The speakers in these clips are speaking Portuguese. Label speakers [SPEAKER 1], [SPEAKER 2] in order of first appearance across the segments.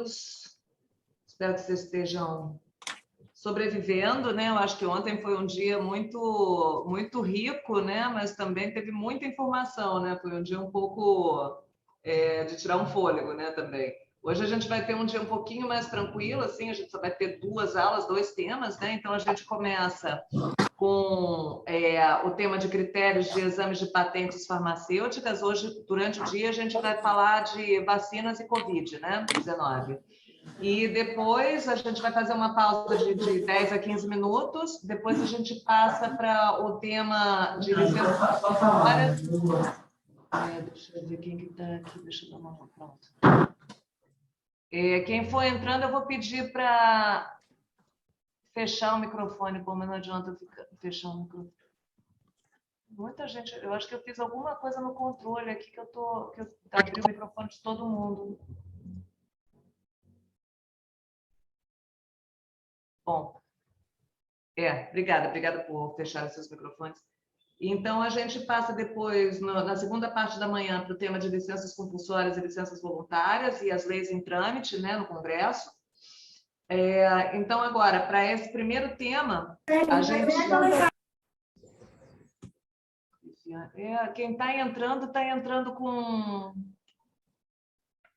[SPEAKER 1] todos. Espero que vocês estejam sobrevivendo, né? Eu acho que ontem foi um dia muito rico, né? Mas também teve muita informação, né? Foi um dia um pouco de tirar um fôlego, né? Também. Hoje a gente vai ter um dia um pouquinho mais tranquilo, assim. A gente só vai ter 2 aulas, 2 temas, né? Então a gente começa com o tema de critérios de exames de patentes farmacêuticas. Hoje, durante o dia, a gente vai falar de vacinas e Covid, né? 19. E depois a gente vai fazer uma pausa de 10 a 15 minutos. Depois a gente passa para o tema de licenças compulsórias. Deixa eu ver quem que está aqui. Deixa eu dar uma pronto. Quem for entrando, eu vou pedir para fechar o microfone, mas não adianta fechar o microfone. Muita gente, eu acho que eu fiz alguma coisa no controle aqui que eu abri o microfone de todo mundo. Bom, obrigada por fechar esses microfones. Então, a gente passa depois, na segunda parte da manhã, para o tema de licenças compulsórias e licenças voluntárias e as leis em trâmite, né, no Congresso. Então, agora, para esse primeiro tema, a gente... quem está entrando com...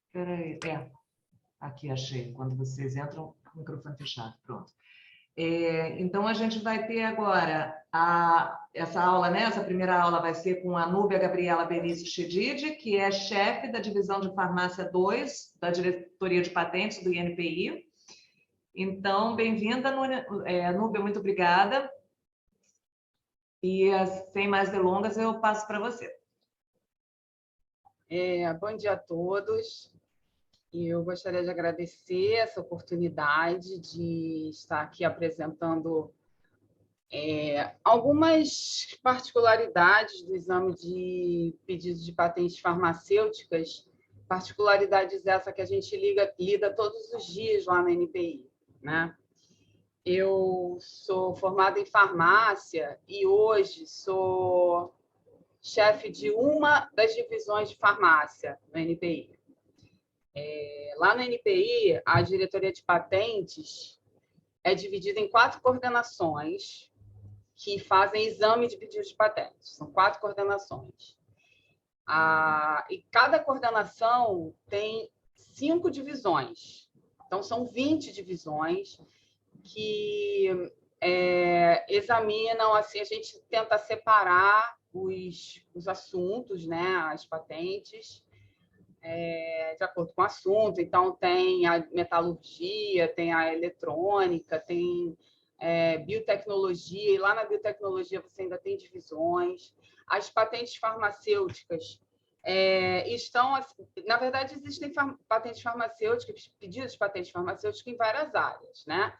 [SPEAKER 1] Espera aí, aqui achei, quando vocês entram, com o microfone fechado, pronto. Então, a gente vai ter agora essa aula, né? Essa primeira aula vai ser com a Núbia Gabriela Benício Chedid, que é chefe da Divisão de Farmácia 2, da Diretoria de Patentes do INPI. Então, bem-vinda, Núbia, muito obrigada. E, sem mais delongas, eu passo para você.
[SPEAKER 2] Bom dia a todos. Eu gostaria de agradecer essa oportunidade de estar aqui apresentando algumas particularidades do exame de pedidos de patentes farmacêuticas, particularidades essa que a gente lida todos os dias lá na NPI, né? Eu sou formada em farmácia e hoje sou chefe de uma das divisões de farmácia no NPI. Lá no NPI, a diretoria de patentes é dividida em 4 coordenações que fazem exame de pedidos de patentes. São 4 coordenações. E cada coordenação tem 5 divisões. Então, são 20 divisões que examinam, assim, a gente tenta separar os assuntos, né, as patentes, de acordo com o assunto. Então, tem a metalurgia, tem a eletrônica, tem biotecnologia, e lá na biotecnologia você ainda tem divisões. As patentes farmacêuticas estão... Na verdade, existem patentes farmacêuticas, pedidos de patentes farmacêuticas em várias áreas, né?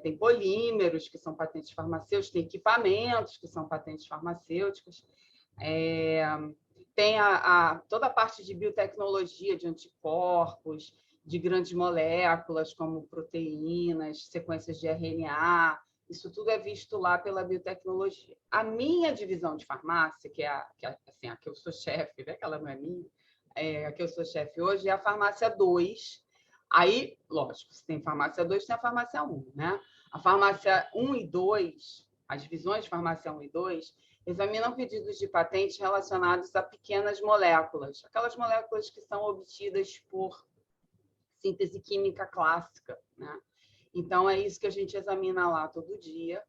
[SPEAKER 2] Tem polímeros, que são patentes farmacêuticas, tem equipamentos, que são patentes farmacêuticas, tem toda a parte de biotecnologia, de anticorpos, de grandes moléculas, como proteínas, sequências de RNA, isso tudo é visto lá pela biotecnologia. A minha divisão de farmácia, que é a que eu sou chefe, né? Que ela não é minha, a que eu sou chefe hoje, é a farmácia 2. Aí, lógico, se tem farmácia 2, tem a farmácia 1, né? A farmácia 1 e 2, as divisões de farmácia 1 e 2, examinam pedidos de patentes relacionados a pequenas moléculas, aquelas moléculas que são obtidas por síntese química clássica, né? Então, é isso que a gente examina lá todo dia.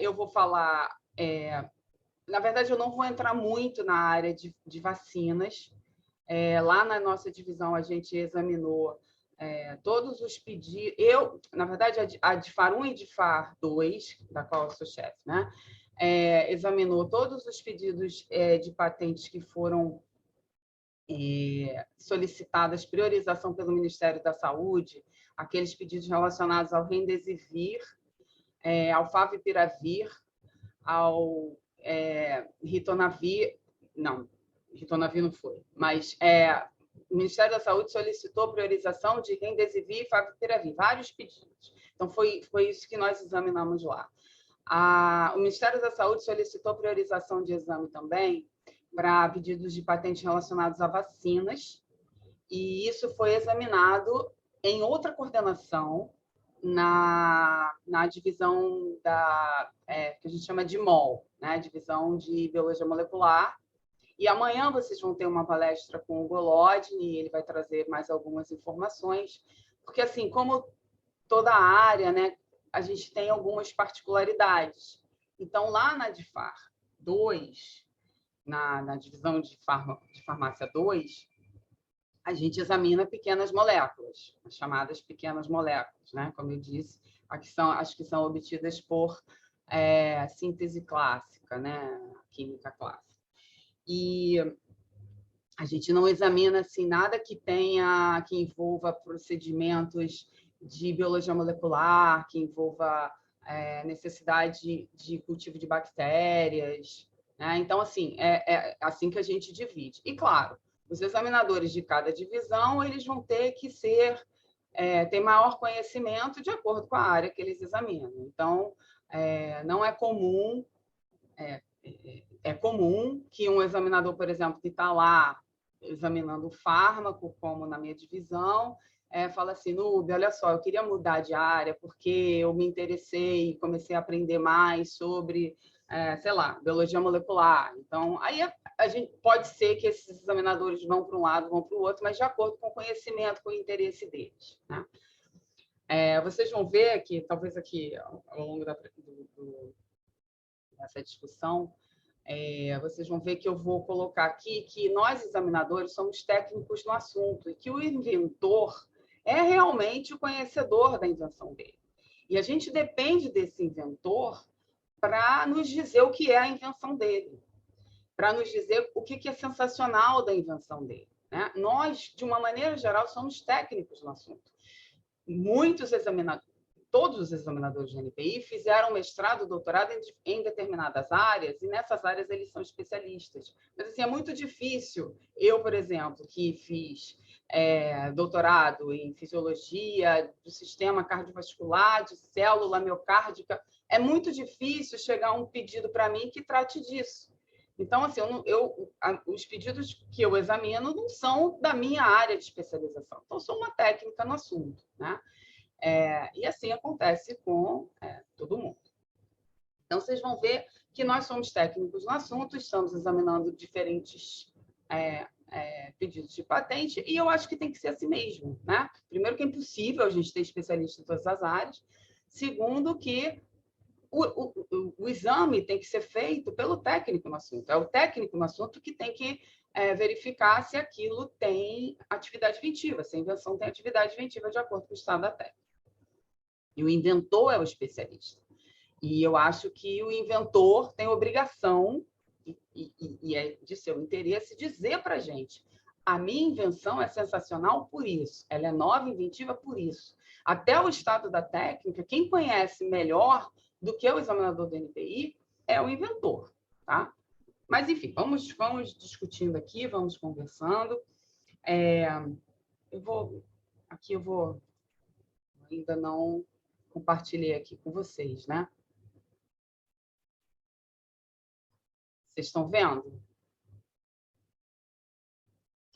[SPEAKER 2] Eu vou falar... na verdade, eu não vou entrar muito na área de vacinas. Lá na nossa divisão, a gente examinou todos os pedidos... na verdade, a DIFAR 1 e DIFAR 2, da qual eu sou chefe, né? Examinou todos os pedidos de patentes que foram solicitadas priorização pelo Ministério da Saúde, aqueles pedidos relacionados ao Remdesivir, ao Favipiravir, ao Ritonavir... Não, Ritonavir não foi, mas o Ministério da Saúde solicitou priorização de Remdesivir e Favipiravir, vários pedidos. Então, foi isso que nós examinamos lá. O Ministério da Saúde solicitou priorização de exame também para pedidos de patentes relacionados a vacinas e isso foi examinado em outra coordenação na divisão que a gente chama de MOL, né? Divisão de Biologia Molecular. E amanhã vocês vão ter uma palestra com o Golodny, ele vai trazer mais algumas informações, porque, assim, como toda a área, né, a gente tem algumas particularidades. Então, lá na DIFAR 2, na divisão de farmácia 2, a gente examina pequenas moléculas, as chamadas pequenas moléculas, né? Como eu disse, as que são obtidas por síntese clássica, né? Química clássica. E a gente não examina assim, nada que envolva procedimentos de biologia molecular, que envolva necessidade de cultivo de bactérias, né? Então, assim, é assim que a gente divide. E, claro, os examinadores de cada divisão, eles vão ter que ter maior conhecimento de acordo com a área que eles examinam. Então, não é comum, é comum que um examinador, por exemplo, que está lá examinando o fármaco, como na minha divisão, fala assim, Nube, olha só, eu queria mudar de área porque eu me interessei e comecei a aprender mais sobre, sei lá, biologia molecular. Então, aí a gente pode ser que esses examinadores vão para um lado, vão para o outro, mas de acordo com o conhecimento, com o interesse deles, né? Vocês vão ver que, talvez aqui, ao longo dessa discussão, vocês vão ver que eu vou colocar aqui que nós, examinadores, somos técnicos no assunto e que o inventor é realmente o conhecedor da invenção dele. E a gente depende desse inventor para nos dizer o que é a invenção dele, para nos dizer o que é sensacional da invenção dele, né? Nós, de uma maneira geral, somos técnicos no assunto. Todos os examinadores de NPI fizeram mestrado, doutorado em determinadas áreas, e nessas áreas eles são especialistas. Mas, assim, é muito difícil. Eu, por exemplo, que fiz doutorado em fisiologia do sistema cardiovascular, de célula miocárdica, é muito difícil chegar um pedido para mim que trate disso. Então, assim, os pedidos que eu examino não são da minha área de especialização. Então, eu sou uma técnica no assunto, né? E assim acontece com todo mundo. Então, vocês vão ver que nós somos técnicos no assunto, estamos examinando diferentes pedidos de patente, e eu acho que tem que ser assim mesmo, né? Primeiro, que é impossível a gente ter especialista em todas as áreas. Segundo, que o exame tem que ser feito pelo técnico no assunto. É o técnico no assunto que tem que verificar se aquilo tem atividade inventiva, se a invenção tem atividade inventiva de acordo com o estado da técnica. E o inventor é o especialista. E eu acho que o inventor tem obrigação, e é de seu interesse, dizer para a gente: a minha invenção é sensacional por isso, ela é nova, inventiva por isso. Até o estado da técnica, quem conhece melhor do que o examinador do NPI é o inventor, tá? Mas, enfim, vamos discutindo aqui, vamos conversando. Eu ainda não compartilhei aqui com vocês, né? Vocês estão vendo?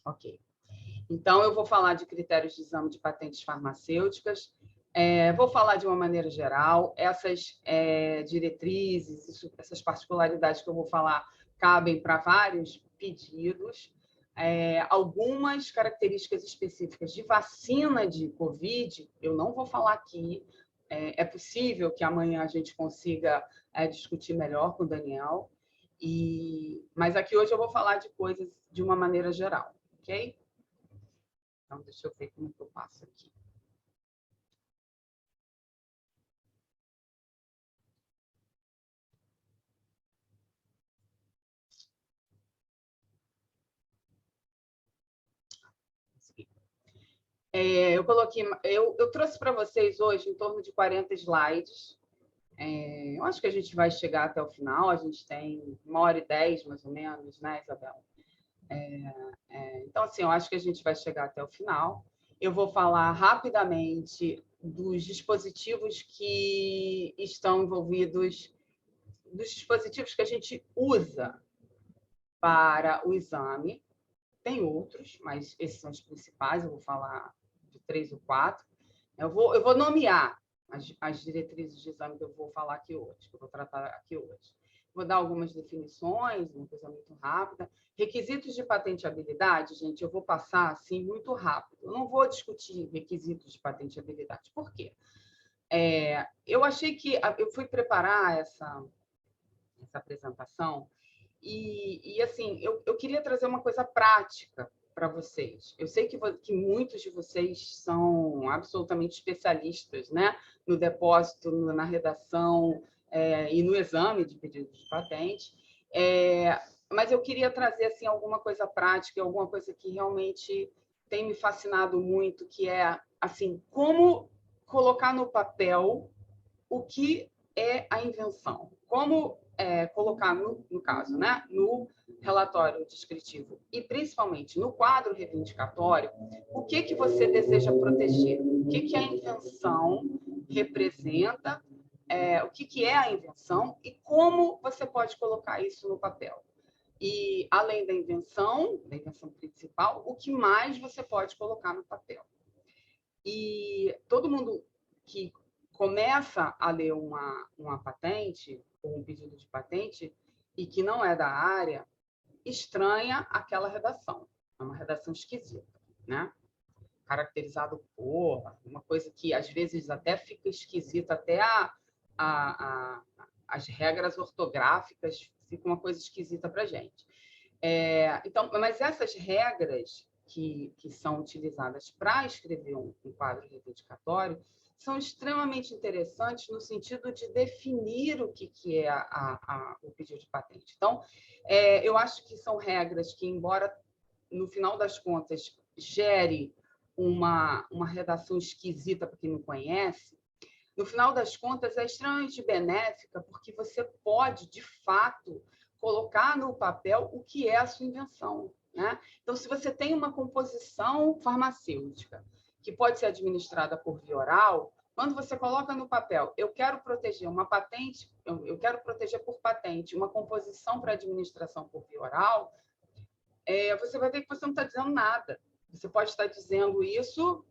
[SPEAKER 2] Ok. Então, eu vou falar de critérios de exame de patentes farmacêuticas. Vou falar de uma maneira geral. Essas diretrizes, essas particularidades que eu vou falar cabem para vários pedidos. Algumas características específicas de vacina de COVID, eu não vou falar aqui. É possível que amanhã a gente consiga discutir melhor com o Daniel. Mas aqui hoje eu vou falar de coisas de uma maneira geral, ok? Então, deixa eu ver como que eu passo aqui. Eu trouxe para vocês hoje em torno de 40 slides. Eu acho que a gente vai chegar até o final. A gente tem 1h10, mais ou menos, né, Isabel? Então, assim, eu acho que a gente vai chegar até o final. Eu vou falar rapidamente dos dispositivos que estão envolvidos, dos dispositivos que a gente usa para o exame. Tem outros, mas esses são os principais, eu vou falar de 3 ou 4. Eu vou nomear as diretrizes de exame que eu vou falar aqui hoje, que eu vou tratar aqui hoje. Vou dar algumas definições, uma coisa muito rápida. Requisitos de patenteabilidade, gente, eu vou passar assim muito rápido. Eu não vou discutir requisitos de patenteabilidade. Por quê? Eu achei que eu fui preparar essa apresentação e assim, eu queria trazer uma coisa prática para vocês. Eu sei que muitos de vocês são absolutamente especialistas, né? No depósito, na redação e no exame de pedido de patente. Mas eu queria trazer assim, alguma coisa prática, alguma coisa que realmente tem me fascinado muito, que é assim, como colocar no papel o que é a invenção. Como colocar, no caso, né, no relatório descritivo e, principalmente, no quadro reivindicatório, o que você deseja proteger, o que a invenção representa, o que é a invenção e como você pode colocar isso no papel. E, além da invenção principal, o que mais você pode colocar no papel. E todo mundo que começa a ler uma patente, ou um pedido de patente, e que não é da área, estranha aquela redação. É uma redação esquisita, né? Caracterizado por uma coisa que, às vezes, até fica esquisita, até as regras ortográficas ficam uma coisa esquisita para a gente. Então, mas essas regras que são utilizadas para escrever um quadro reivindicatório são extremamente interessantes no sentido de definir o que é o pedido de patente. Então, eu acho que são regras que, embora, no final das contas, gere uma redação esquisita para quem não conhece, no final das contas, é extremamente benéfica, porque você pode, de fato, colocar no papel o que é a sua invenção, né? Então, se você tem uma composição farmacêutica que pode ser administrada por via oral, quando você coloca no papel, eu quero proteger uma patente, eu quero proteger por patente uma composição para administração por via oral, você vai ver que você não está dizendo nada. Você pode estar dizendo isso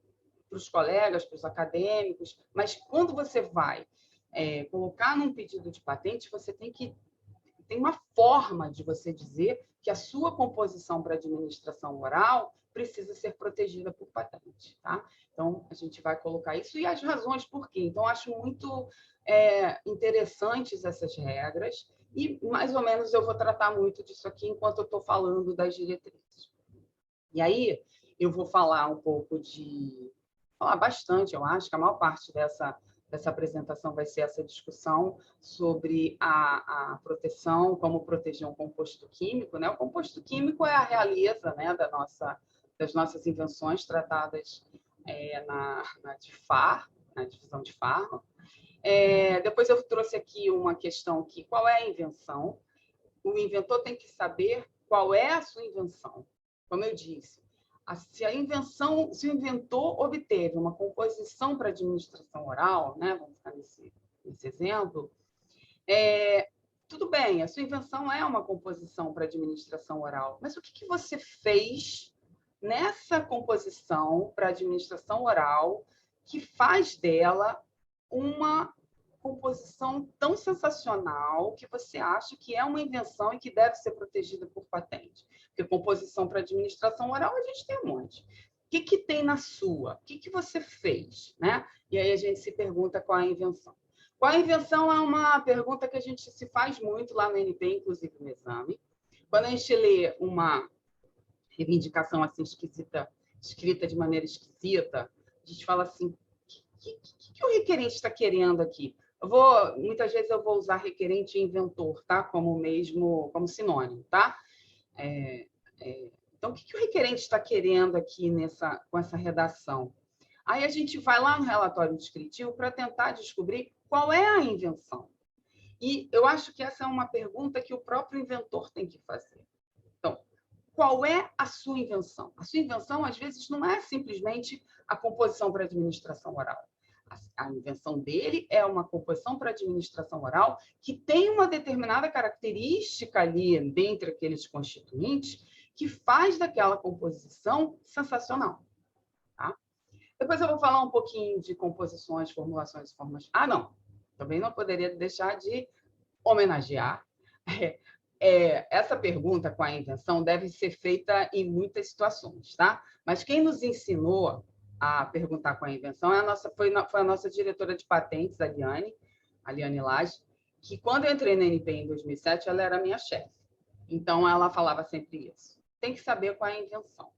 [SPEAKER 2] para os colegas, para os acadêmicos, mas quando você vai colocar num pedido de patente, você tem uma forma de você dizer que a sua composição para administração oral precisa ser protegida por patente, tá? Então, a gente vai colocar isso e as razões por quê. Então, acho muito interessantes essas regras e, mais ou menos, eu vou tratar muito disso aqui enquanto eu estou falando das diretrizes. E aí, eu vou falar um pouco falar bastante, eu acho que a maior parte dessa apresentação vai ser essa discussão sobre a proteção, como proteger um composto químico, né? O composto químico é a realeza, né, das nossas invenções tratadas na DIFAR, na divisão de fármaco. Depois eu trouxe aqui uma questão que qual é a invenção? O inventor tem que saber qual é a sua invenção. Como eu disse, se o inventor obteve uma composição para administração oral, né? Vamos ficar nesse exemplo, tudo bem, a sua invenção é uma composição para administração oral, mas o que você fez nessa composição para administração oral que faz dela uma composição tão sensacional que você acha que é uma invenção e que deve ser protegida por patente? Porque composição para administração oral a gente tem um monte. O que tem na sua? O que você fez? Né? E aí a gente se pergunta qual é a invenção. Qual a invenção é uma pergunta que a gente se faz muito lá no NP, inclusive no exame. Quando a gente lê uma reivindicação assim esquisita, escrita de maneira esquisita, a gente fala assim, o que o requerente está querendo aqui? Muitas vezes eu vou usar requerente e inventor, tá? Como sinônimo, tá? Então, o que o requerente está querendo aqui com essa redação? Aí a gente vai lá no relatório descritivo para tentar descobrir qual é a invenção. E eu acho que essa é uma pergunta que o próprio inventor tem que fazer. Então, qual é a sua invenção? A sua invenção, às vezes, não é simplesmente a composição para administração oral. A invenção dele é uma composição para administração oral que tem uma determinada característica ali, dentre aqueles constituintes, que faz daquela composição sensacional. Tá? Depois eu vou falar um pouquinho de composições, formulações e formas. Ah, não. Também não poderia deixar de homenagear. Essa pergunta com a invenção deve ser feita em muitas situações, tá? Mas quem nos ensinou a perguntar com a invenção foi a nossa diretora de patentes, a Liane Lage, que quando eu entrei na NP em 2007, ela era minha chefe. Então, ela falava sempre isso. Tem que saber qual é a invenção.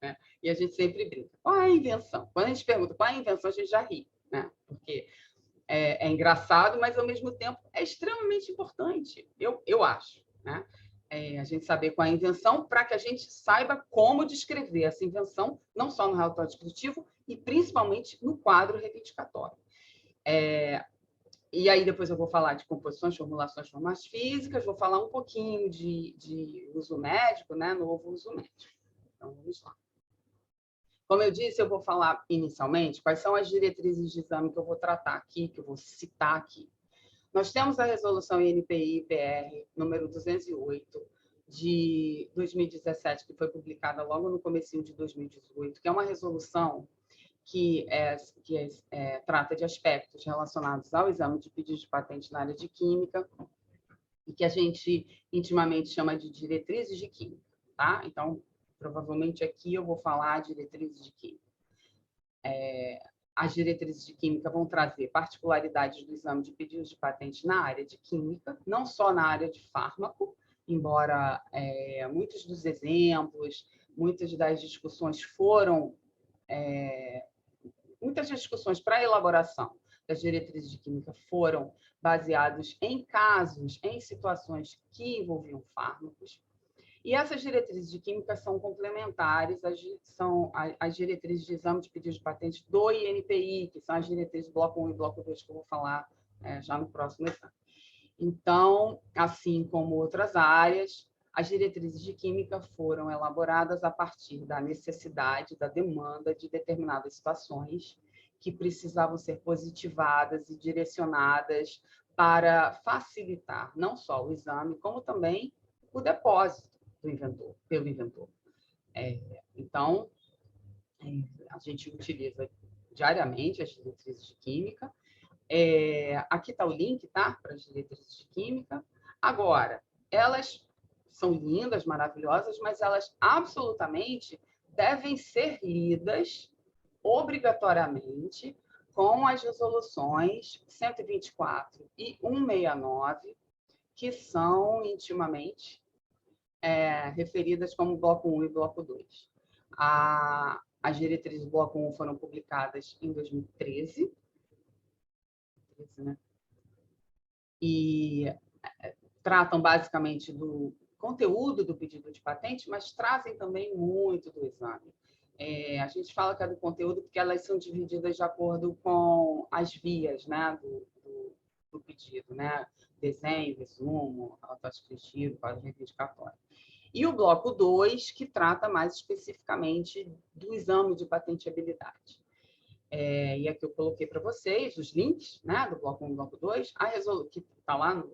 [SPEAKER 2] Né? E a gente sempre brinca. Qual é a invenção? Quando a gente pergunta qual é a invenção, a gente já ri, né? Porque é engraçado, mas, ao mesmo tempo, é extremamente importante, eu acho. Né? A gente saber qual é a invenção para que a gente saiba como descrever essa invenção, não só no relatório descritivo, e principalmente no quadro reivindicatório. E aí depois eu vou falar de composições, formulações, formas físicas, vou falar um pouquinho de uso médico, né? Novo uso médico. Então, vamos lá. Como eu disse, eu vou falar inicialmente quais são as diretrizes de exame que eu vou tratar aqui, que eu vou citar aqui. Nós temos a resolução INPI-PR número 208 de 2017, que foi publicada logo no comecinho de 2018, que é uma resolução que trata de aspectos relacionados ao exame de pedido de patente na área de química e que a gente intimamente chama de diretrizes de química, tá? Então, provavelmente aqui eu vou falar diretrizes de química. As diretrizes de química vão trazer particularidades do exame de pedidos de patente na área de química, não só na área de fármaco, embora muitos dos exemplos, muitas das discussões muitas discussões para a elaboração das diretrizes de química foram baseados em casos, em situações que envolviam fármacos. E essas diretrizes de química são complementares às diretrizes de exame de pedido de patente do INPI, que são as diretrizes bloco 1 e bloco 2, que eu vou falar já no próximo exame. Então, assim como outras áreas, as diretrizes de química foram elaboradas a partir da necessidade, da demanda de determinadas situações que precisavam ser positivadas e direcionadas para facilitar não só o exame, como também o depósito pelo inventor. Então, a gente utiliza diariamente as diretrizes de química. Aqui está o link, tá? Para as diretrizes de química. Agora, elas são lindas, maravilhosas, mas elas absolutamente devem ser lidas obrigatoriamente com as resoluções 124 e 169, que são intimamente referidas como bloco 1 e bloco 2. As diretrizes do bloco 1 foram publicadas em 2013, né? E tratam basicamente do conteúdo do pedido de patente, mas trazem também muito do exame. A gente fala que é do conteúdo porque elas são divididas de acordo com as vias, né, do pedido, né? Desenho, resumo, autodescritivo, quadro reivindicatório. E o bloco 2, que trata mais especificamente do exame de patenteabilidade. E aqui eu coloquei para vocês os links, né, do bloco 1 e bloco 2, que está lá no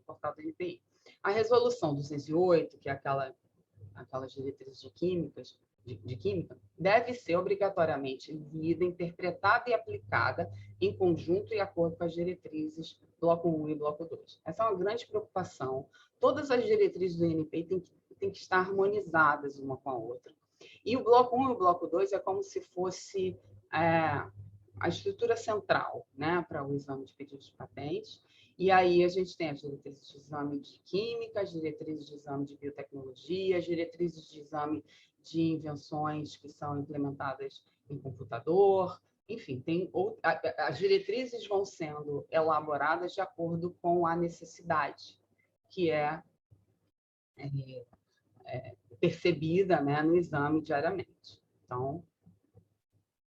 [SPEAKER 2] portal do NPI. A resolução 208, que é aquelas diretrizes de química, deve ser obrigatoriamente lida, interpretada e aplicada em conjunto e acordo com as diretrizes bloco 1 e bloco 2. Essa é uma grande preocupação. Todas as diretrizes do INPI têm que estar harmonizadas uma com a outra. E o bloco 1 e o bloco 2 é como se fosse a estrutura central, né, para o exame de pedido de patente. E aí a gente tem as diretrizes de exame de química, as diretrizes de exame de biotecnologia, as diretrizes de exame de invenções que são implementadas em computador. Enfim, as diretrizes vão sendo elaboradas de acordo com a necessidade que é percebida, né, no exame diariamente. Então,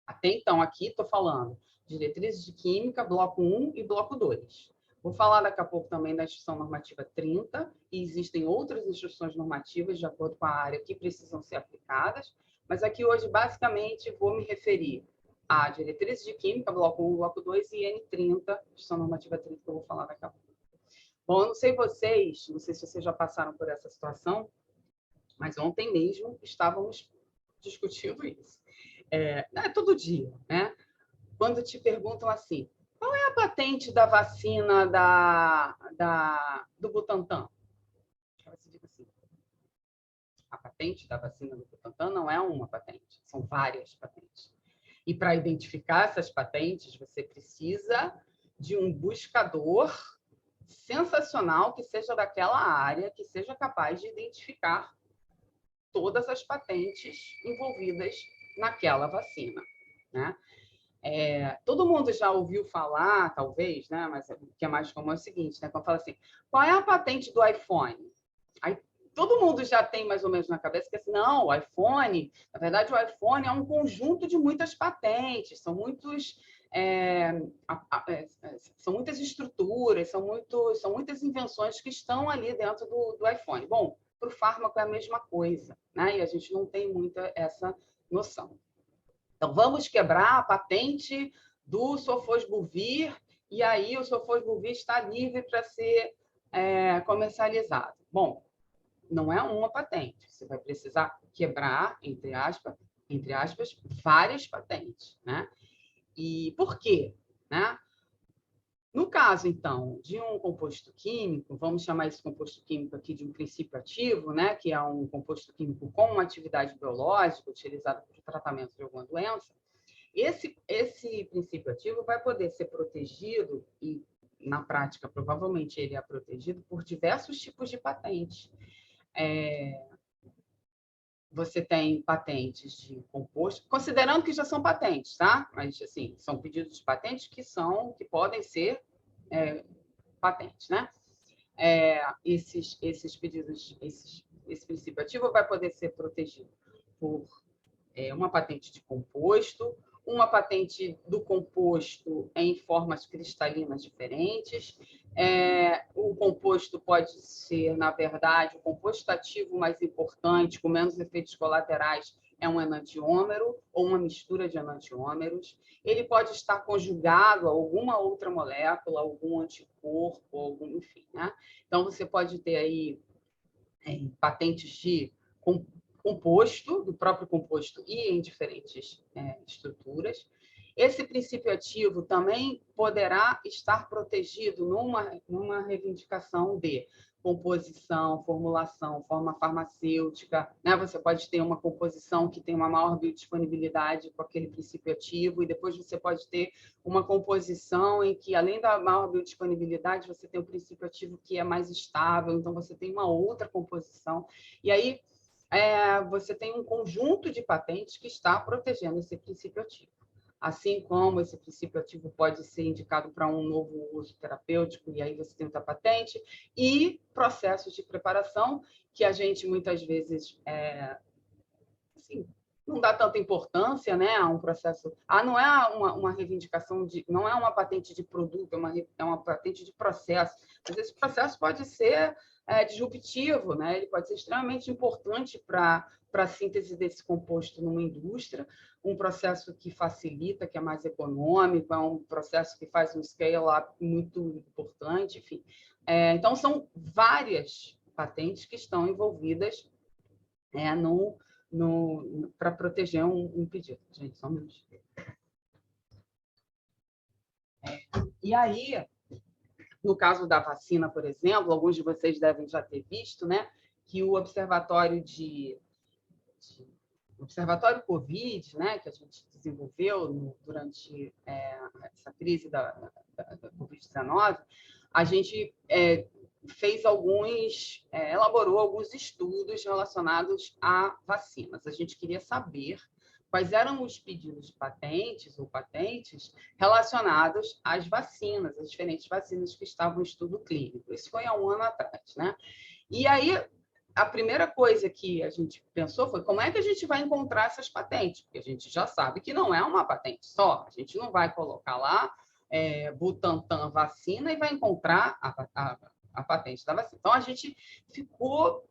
[SPEAKER 2] até então, aqui estou falando diretrizes de química, bloco 1 e bloco 2. Vou falar daqui a pouco também da Instrução Normativa 30, e existem outras instruções normativas de acordo com a área que precisam ser aplicadas, mas aqui hoje, basicamente, vou me referir a diretrizes de química, bloco 1, bloco 2 e N30, Instrução Normativa 30, que eu vou falar daqui a pouco. Bom, eu não sei se vocês já passaram por essa situação, Mas ontem mesmo estávamos discutindo isso. Todo dia, né? Quando te perguntam assim, qual é a patente da vacina do Butantan? Você diz assim, a patente da vacina do Butantan não é uma patente, são várias patentes. E para identificar essas patentes, você precisa de um buscador sensacional que seja daquela área, que seja capaz de identificar todas as patentes envolvidas naquela vacina, né? Todo mundo já ouviu falar, talvez, né? Mas o que é mais comum é o seguinte, né? Quando fala assim, qual é a patente do iPhone? Aí todo mundo já tem mais ou menos na cabeça que assim, não, o iPhone, na verdade, o iPhone é um conjunto de muitas patentes, são muitas estruturas, são muitas invenções que estão ali dentro do iPhone. Bom, para o fármaco é a mesma coisa, né? E a gente não tem muita essa noção. Então, vamos quebrar a patente do Sofosbuvir e aí o Sofosbuvir está livre para ser comercializado. Bom, não é uma patente. Você vai precisar quebrar, entre aspas, várias patentes, né? E por quê? Né? No caso, então, de um composto químico, vamos chamar esse composto químico aqui de um princípio ativo, né? Que é um composto químico com uma atividade biológica utilizado para o tratamento de alguma doença. Esse princípio ativo vai poder ser protegido e, na prática, provavelmente ele é protegido por diversos tipos de patentes. Você tem patentes de composto, considerando que já são patentes, tá? Mas, assim, são pedidos de patentes que podem ser patentes, né? Esses pedidos, esse princípio ativo vai poder ser protegido por uma patente de composto, uma patente do composto em formas cristalinas diferentes. O composto pode ser, na verdade, o composto ativo mais importante, com menos efeitos colaterais, é um enantiômero ou uma mistura de enantiômeros. Ele pode estar conjugado a alguma outra molécula, algum anticorpo, enfim, né? Então, você pode ter aí patentes de composto, do próprio composto e em diferentes estruturas. Esse princípio ativo também poderá estar protegido numa reivindicação de composição, formulação, forma farmacêutica, né? Você pode ter uma composição que tem uma maior biodisponibilidade com aquele princípio ativo e depois você pode ter uma composição em que, além da maior biodisponibilidade, você tem um princípio ativo que é mais estável, então você tem uma outra composição. E aí, você tem um conjunto de patentes que está protegendo esse princípio ativo. Assim como esse princípio ativo pode ser indicado para um novo uso terapêutico, e aí você tem outra patente, e processos de preparação que a gente muitas vezes assim, não dá tanta importância, né, a um processo. Não é uma reivindicação não é uma patente de produto, é uma patente de processo. Mas esse processo pode ser disruptivo, né? Ele pode ser extremamente importante para a síntese desse composto numa indústria, um processo que facilita, que é mais econômico, é um processo que faz um scale-up muito importante, enfim. Então, são várias patentes que estão envolvidas para proteger um pedido. Gente, só um minuto. E aí, no caso da vacina, por exemplo, alguns de vocês devem já ter visto, né, que o observatório Observatório Covid, né, que a gente desenvolveu durante essa crise da Covid-19, a gente elaborou alguns estudos relacionados a vacinas. A gente queria saber quais eram os pedidos de patentes ou patentes relacionados às vacinas, às diferentes vacinas que estavam em estudo clínico. Isso foi há um ano atrás, né? E aí, a primeira coisa que a gente pensou foi como é que a gente vai encontrar essas patentes? Porque a gente já sabe que não é uma patente só. A gente não vai colocar lá Butantan vacina e vai encontrar a patente da vacina. Então, a gente ficou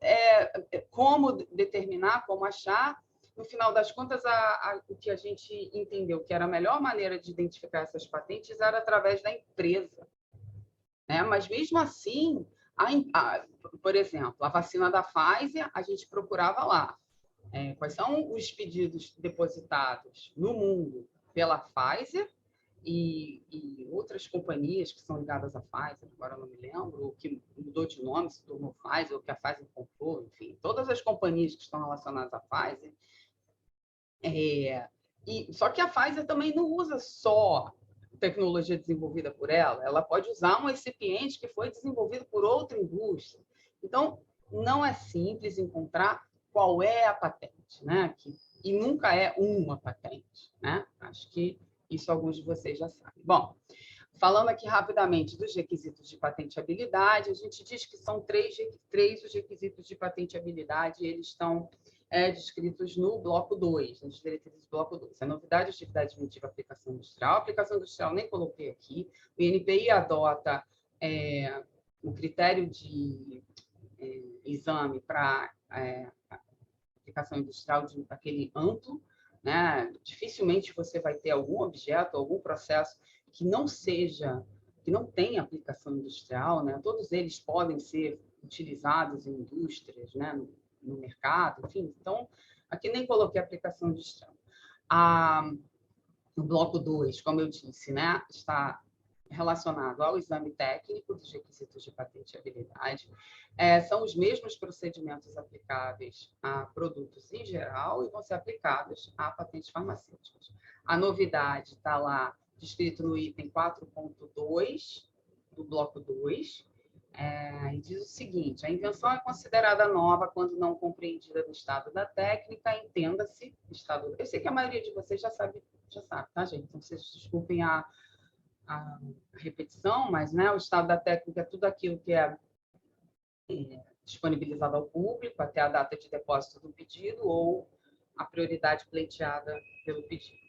[SPEAKER 2] como determinar, como achar. No final das contas, o que a gente entendeu que era a melhor maneira de identificar essas patentes era através da empresa, né? Mas, mesmo assim, Por exemplo, a vacina da Pfizer, a gente procurava lá quais são os pedidos depositados no mundo pela Pfizer e outras companhias que são ligadas à Pfizer, agora eu não me lembro, ou que mudou de nome, se tornou Pfizer, ou que a Pfizer comprou, enfim, todas as companhias que estão relacionadas à Pfizer. Só que a Pfizer também não usa só tecnologia desenvolvida por ela, ela pode usar um recipiente que foi desenvolvido por outra indústria. Então, não é simples encontrar qual é a patente, né? E nunca é uma patente, né? Acho que isso alguns de vocês já sabem. Bom, falando aqui rapidamente dos requisitos de patenteabilidade, a gente diz que são três os requisitos de patenteabilidade, e eles estão descritos no bloco 2, nas diretrizes do bloco 2. A novidade, atividade inventiva, aplicação industrial. A aplicação industrial nem coloquei aqui. O INPI adota o critério de exame para aplicação industrial daquele amplo, né? Dificilmente você vai ter algum objeto, algum processo que não tenha aplicação industrial, né? Todos eles podem ser utilizados em indústrias, né? No mercado, enfim. Então, aqui nem coloquei aplicação industrial. No bloco 2, como eu disse, né, está relacionado ao exame técnico dos requisitos de patenteabilidade. São os mesmos procedimentos aplicáveis a produtos em geral e vão ser aplicados a patentes farmacêuticas. A novidade está lá descrito no item 4.2 do bloco 2, e diz o seguinte: a invenção é considerada nova quando não compreendida no estado da técnica, entenda-se estado. Eu sei que a maioria de vocês já sabe, tá, gente? Então, vocês desculpem a repetição, mas, né, o estado da técnica é tudo aquilo que é disponibilizado ao público até a data de depósito do pedido ou a prioridade pleiteada pelo pedido.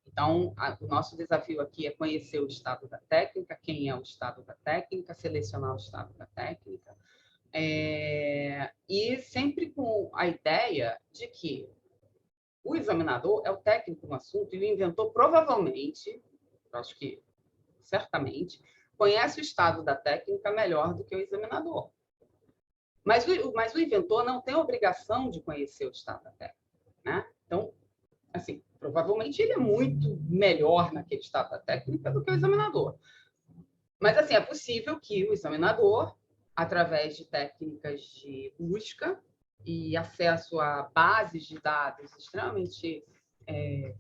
[SPEAKER 2] Então, o nosso desafio aqui é conhecer o estado da técnica, quem é o estado da técnica, selecionar o estado da técnica, e sempre com a ideia de que o examinador é o técnico no assunto e o inventor provavelmente, acho que certamente, conhece o estado da técnica melhor do que o examinador. Mas o inventor não tem a obrigação de conhecer o estado da técnica, né? Então, assim, provavelmente ele é muito melhor naquele estado da técnica do que o examinador. Mas, assim, é possível que o examinador, através de técnicas de busca e acesso a bases de dados extremamente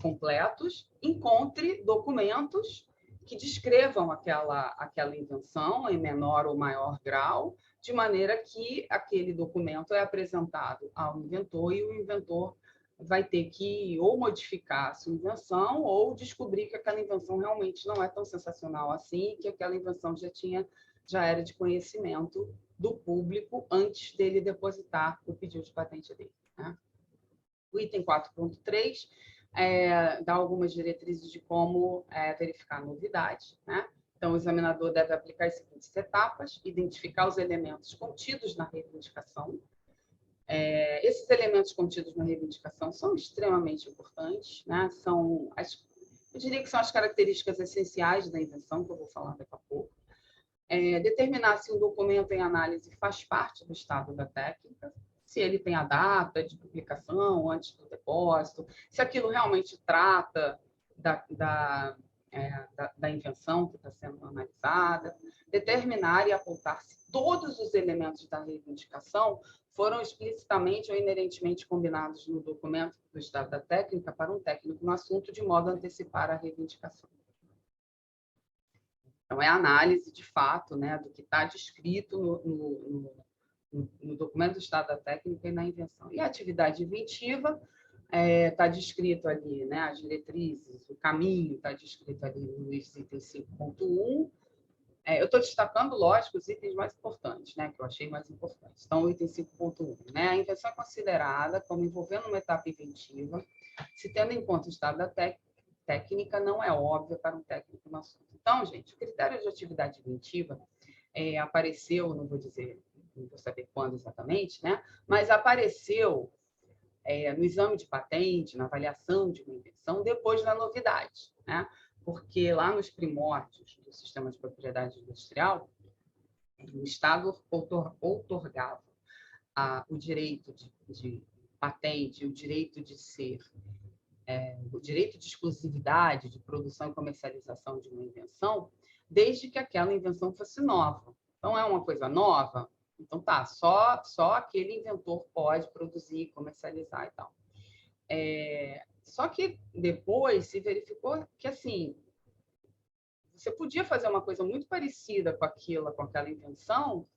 [SPEAKER 2] completos, encontre documentos que descrevam aquela invenção em menor ou maior grau, de maneira que aquele documento é apresentado ao inventor e o inventor vai ter que ou modificar a sua invenção ou descobrir que aquela invenção realmente não é tão sensacional assim, que aquela invenção já era de conhecimento do público antes dele depositar o pedido de patente dele, né? O item 4.3 dá algumas diretrizes de como verificar a novidade, né? Então, o examinador deve aplicar as seguintes etapas: identificar os elementos contidos na reivindicação. Esses elementos contidos na reivindicação são extremamente importantes, né? Eu diria que são as características essenciais da invenção, que eu vou falar daqui a pouco. Determinar se um documento em análise faz parte do estado da técnica, se ele tem a data de publicação antes do depósito, se aquilo realmente trata da invenção que está sendo analisada, determinar e apontar se todos os elementos da reivindicação foram explicitamente ou inerentemente combinados no documento do estado da técnica para um técnico no assunto, de modo a antecipar a reivindicação. Então, é a análise, de fato, né, do que está descrito no documento do estado da técnica e na invenção. E a atividade inventiva está descrito ali, né, as diretrizes, o caminho está descrito ali nos itens 5.1. Eu estou destacando, lógico, os itens mais importantes, né, que eu achei mais importantes. Então, o item 5.1, né, a invenção é considerada como envolvendo uma etapa inventiva, se tendo em conta o estado da técnica não é óbvia para um técnico no assunto. Então, gente, o critério de atividade inventiva apareceu, não vou saber quando exatamente, né, mas apareceu no exame de patente, na avaliação de uma invenção, depois da novidade, né? Porque lá nos primórdios do sistema de propriedade industrial, O Estado outorgava o direito de patente, o direito de ser, o direito de exclusividade de produção e comercialização de uma invenção, desde que aquela invenção fosse nova. Então, é uma coisa nova? Então, tá, só aquele inventor pode produzir, comercializar e tal. Só que depois se verificou que, assim, você podia fazer uma coisa muito parecida com aquela invenção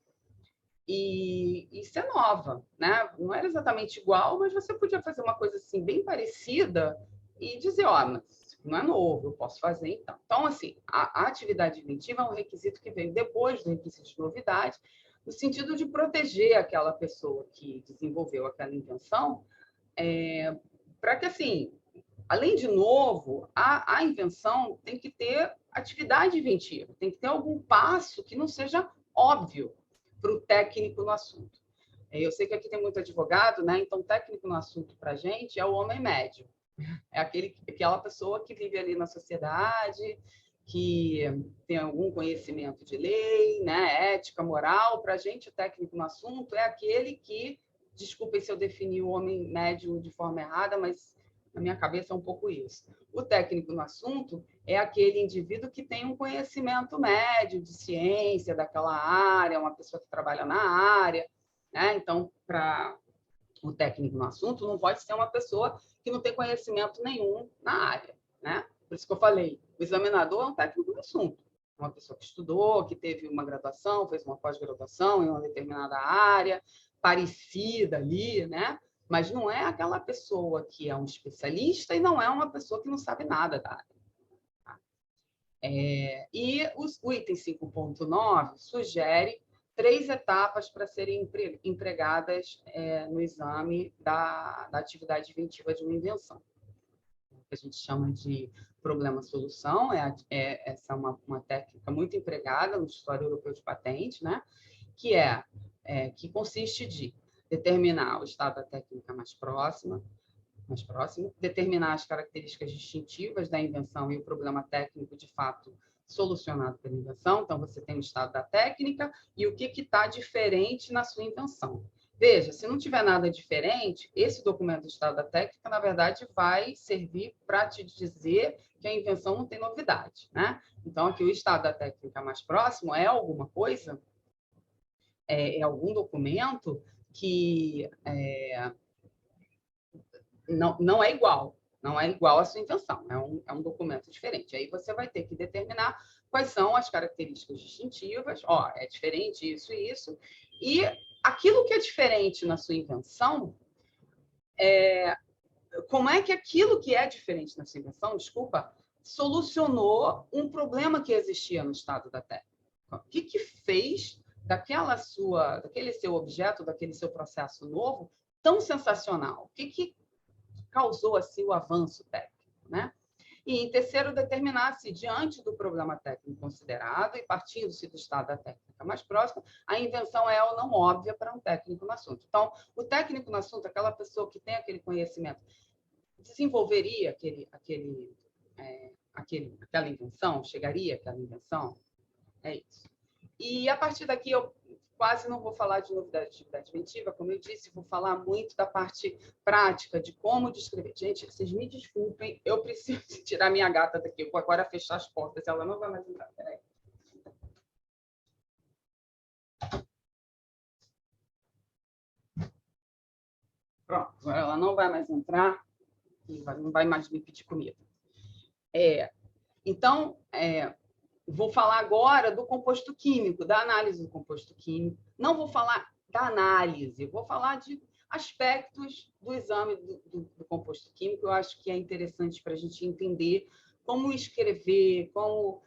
[SPEAKER 2] e ser nova, né? Não era exatamente igual, mas você podia fazer uma coisa assim bem parecida e dizer, mas não é novo, eu posso fazer então. Então, assim, a atividade inventiva é um requisito que veio depois do requisito de novidade, no sentido de proteger aquela pessoa que desenvolveu aquela invenção, para que, assim, além de novo, a invenção tem que ter atividade inventiva, tem que ter algum passo que não seja óbvio para o técnico no assunto. Eu sei que aqui tem muito advogado, né? Então, técnico no assunto para a gente é o homem médio. É aquela pessoa que vive ali na sociedade, que tem algum conhecimento de lei, né? Ética, moral. Para a gente, o técnico no assunto é aquele que, desculpem se eu defini o homem médio de forma errada, mas na minha cabeça é um pouco isso. O técnico no assunto é aquele indivíduo que tem um conhecimento médio de ciência daquela área, uma pessoa que trabalha na área, né? Então, para o técnico no assunto, não pode ser uma pessoa que não tem conhecimento nenhum na área, né? Por isso que eu falei, o examinador é um técnico no assunto. É uma pessoa que estudou, que teve uma graduação, fez uma pós-graduação em uma determinada área, parecida ali, né? Mas não é aquela pessoa que é um especialista e não é uma pessoa que não sabe nada da área. Tá? E o item 5.9 sugere 3 etapas para serem empregadas no exame da atividade inventiva de uma invenção. Que a gente chama de problema-solução, essa é uma técnica muito empregada no Escritório Europeu de Patente, né? Que consiste de determinar o estado da técnica mais próximo, determinar as características distintivas da invenção e o problema técnico de fato solucionado pela invenção. Então, você tem o estado da técnica e o que está diferente na sua invenção. Veja, se não tiver nada diferente, esse documento do estado da técnica, na verdade, vai servir para te dizer que a invenção não tem novidade, né? Então, aqui o estado da técnica mais próximo é alguma coisa, é algum documento que não é igual. Não é igual à sua invenção, é um documento diferente. Aí você vai ter que determinar quais são as características distintivas. É diferente isso e isso. E aquilo que é diferente na sua invenção, como é que aquilo que é diferente na sua invenção, solucionou um problema que existia no estado da técnica? O que fez daquele seu objeto, daquele seu processo novo, tão sensacional? O que causou assim o avanço técnico, né? E, em terceiro, determinar se, diante do problema técnico considerado e partindo-se do estado da técnica mais próximo, a invenção é ou não óbvia para um técnico no assunto. Então, o técnico no assunto, aquela pessoa que tem aquele conhecimento, desenvolveria aquela invenção, chegaria àquela invenção? É isso. E, a partir daqui, eu quase não vou falar de novidade de atividade inventiva, como eu disse, vou falar muito da parte prática, de como descrever. Gente, vocês me desculpem, eu preciso tirar minha gata daqui, eu vou agora fechar as portas, ela não vai mais entrar. Peraí. Pronto, agora ela não vai mais entrar e não vai mais me pedir comida. Então, vou falar agora do composto químico, da análise do composto químico. Não vou falar da análise, vou falar de aspectos do exame do composto químico. Eu acho que é interessante para a gente entender como escrever, como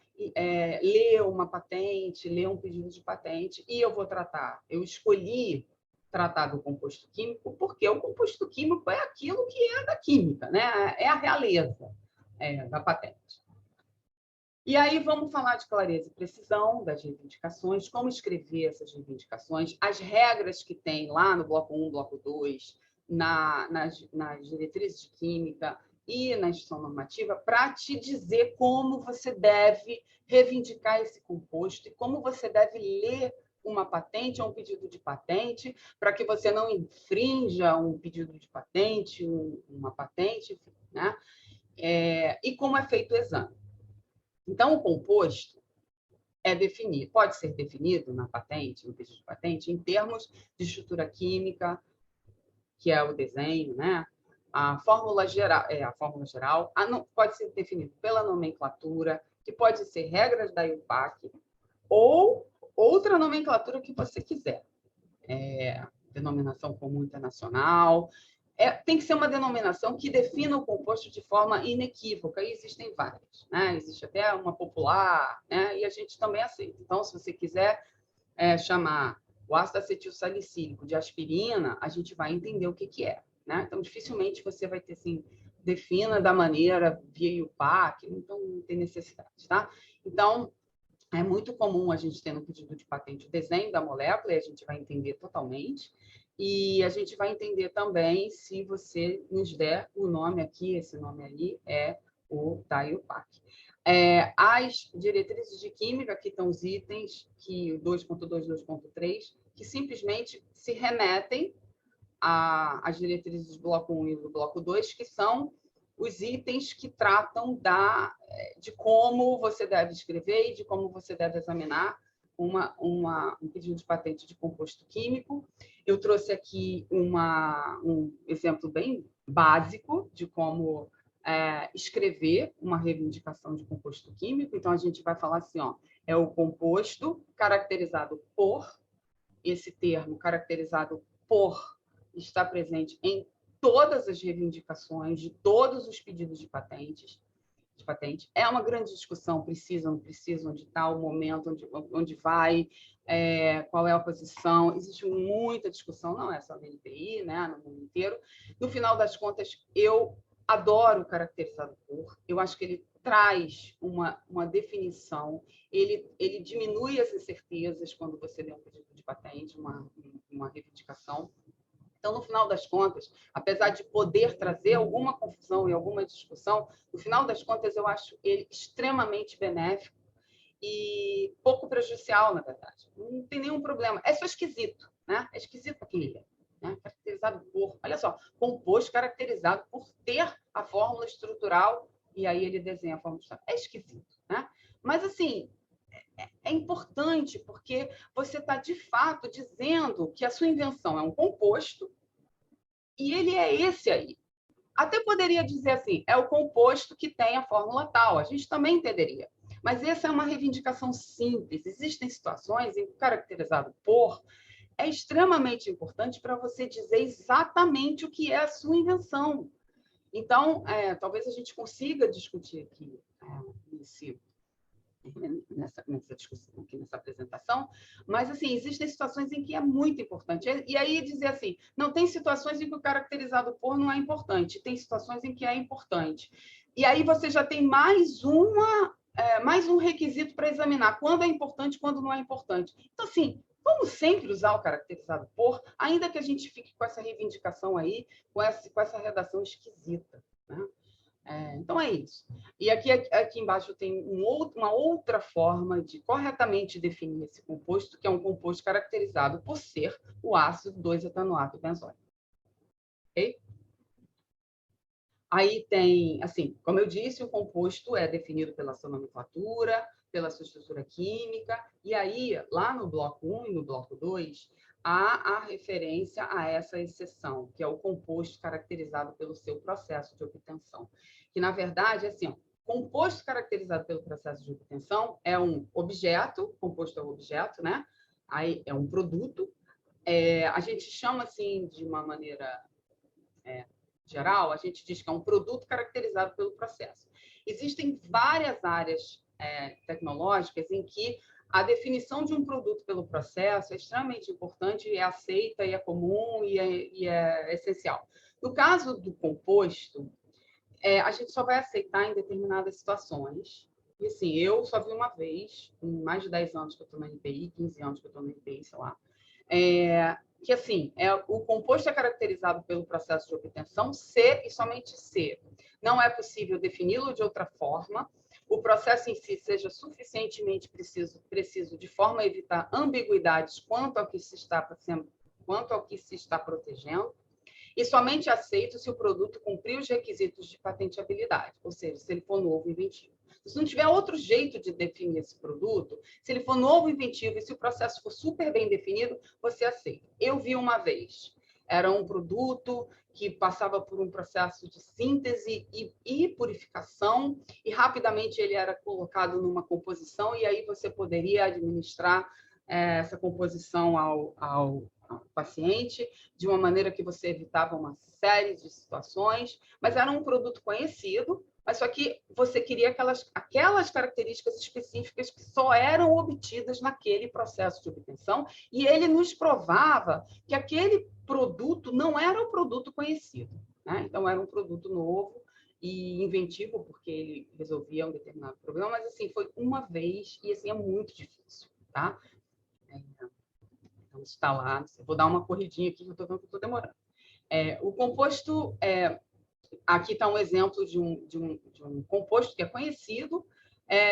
[SPEAKER 2] ler uma patente, ler um pedido de patente. E eu escolhi tratar do composto químico porque o composto químico é aquilo que é da química, né? É a realeza da patente. E aí vamos falar de clareza e precisão das reivindicações, como escrever essas reivindicações, as regras que tem lá no bloco 1, bloco 2, nas diretrizes de química e na instrução normativa, para te dizer como você deve reivindicar esse composto e como você deve ler uma patente ou um pedido de patente, para que você não infrinja um pedido de patente, uma patente, né? E como é feito o exame. Então, o composto pode ser definido na patente, no pedido de patente, em termos de estrutura química, que é o desenho, né? A fórmula geral, pode ser definido pela nomenclatura, que pode ser regras da IUPAC, ou outra nomenclatura que você quiser. Denominação comum internacional. Tem que ser uma denominação que defina o composto de forma inequívoca, e existem várias, né? Existe até uma popular, né? E a gente também aceita. Então, se você quiser chamar o ácido acetil salicílico de aspirina, a gente vai entender o que é, né? Então, dificilmente você vai ter assim, defina da maneira via IUPAC, então não tem necessidade, tá? Então, é muito comum a gente ter no pedido de patente o desenho da molécula, e a gente vai entender totalmente. E a gente vai entender também se você nos der o nome aqui, esse nome ali é o da IUPAC. As diretrizes de química, que estão os itens, que 2.2, 2.3, que simplesmente se remetem às diretrizes do bloco 1 e do bloco 2, que são os itens que tratam de como você deve escrever e de como você deve examinar um pedido de patente de composto químico. Eu trouxe aqui um exemplo bem básico de como escrever uma reivindicação de composto químico. Então, a gente vai falar assim, é o composto caracterizado por, esse termo caracterizado por está presente em todas as reivindicações de todos os pedidos de patente. É uma grande discussão, precisam, não precisam, onde está o momento, onde vai, qual é a posição. Existe muita discussão, não é só no NPI, né, no mundo inteiro. No final das contas, eu adoro o caracterizado por, eu acho que ele traz uma definição, ele diminui as incertezas quando você lê um pedido de patente, uma reivindicação. Então, no final das contas, apesar de poder trazer alguma confusão e alguma discussão, no final das contas, eu acho ele extremamente benéfico e pouco prejudicial, na verdade. Não tem nenhum problema. É só esquisito, né? É esquisito aquele livro, né? Caracterizado por... Olha só, composto caracterizado por ter a fórmula estrutural, e aí ele desenha a fórmula estrutural. É esquisito, né? Mas, assim, é importante porque você está, de fato, dizendo que a sua invenção é um composto e ele é esse aí. Até poderia dizer assim, é o composto que tem a fórmula tal, a gente também entenderia. Mas essa é uma reivindicação simples. Existem situações em que o caracterizado por é extremamente importante para você dizer exatamente o que é a sua invenção. Então, talvez a gente consiga discutir aqui nessa discussão, aqui nessa apresentação, mas, assim, existem situações em que é muito importante. E aí dizer assim, não, tem situações em que o caracterizado por não é importante, tem situações em que é importante. E aí você já tem mais um requisito para examinar, quando é importante, quando não é importante. Então, assim, vamos sempre usar o caracterizado por, ainda que a gente fique com essa reivindicação aí, com essa redação esquisita, né? Então, é isso. E aqui embaixo tem uma outra forma de corretamente definir esse composto, que é um composto caracterizado por ser o ácido 2-etanoato benzóico. Ok? Aí tem, assim, como eu disse, o composto é definido pela sua nomenclatura, pela sua estrutura química, e aí, lá no bloco 1 e no bloco 2, há a referência a essa exceção, que é o composto caracterizado pelo seu processo de obtenção. Que, na verdade, é assim, composto caracterizado pelo processo de obtenção é um objeto, composto é um objeto, né? Aí é um produto. A gente chama, assim, de uma maneira geral, a gente diz que é um produto caracterizado pelo processo. Existem várias áreas tecnológicas em que a definição de um produto pelo processo é extremamente importante, é aceita, e é comum, e é essencial. No caso do composto, a gente só vai aceitar em determinadas situações. E, assim, eu só vi uma vez, em mais de 10 anos que eu estou na NPI, 15 anos que eu estou na NPI, sei lá, que, assim, o composto é caracterizado pelo processo de obtenção C e somente C. Não é possível defini-lo de outra forma. o processo em si seja suficientemente preciso de forma a evitar ambiguidades quanto ao que se está protegendo, e somente aceito se o produto cumprir os requisitos de patenteabilidade, ou seja, se ele for novo e inventivo. Se não tiver outro jeito de definir esse produto, se ele for novo e inventivo e se o processo for super bem definido, você aceita. Eu vi uma vez, era um produto que passava por um processo de síntese e purificação, e rapidamente ele era colocado numa composição, e aí você poderia administrar essa composição ao paciente, de uma maneira que você evitava uma série de situações, mas era um produto conhecido, mas só que você queria aquelas características específicas que só eram obtidas naquele processo de obtenção, e ele nos provava que aquele produto não era um produto conhecido, né? Então, era um produto novo e inventivo, porque ele resolvia um determinado problema, mas, assim, foi uma vez, e, assim, é muito difícil, tá? Então, está lá. Vou dar uma corridinha aqui, que eu estou vendo que estou demorando. O composto, aqui está um exemplo de um composto que é conhecido,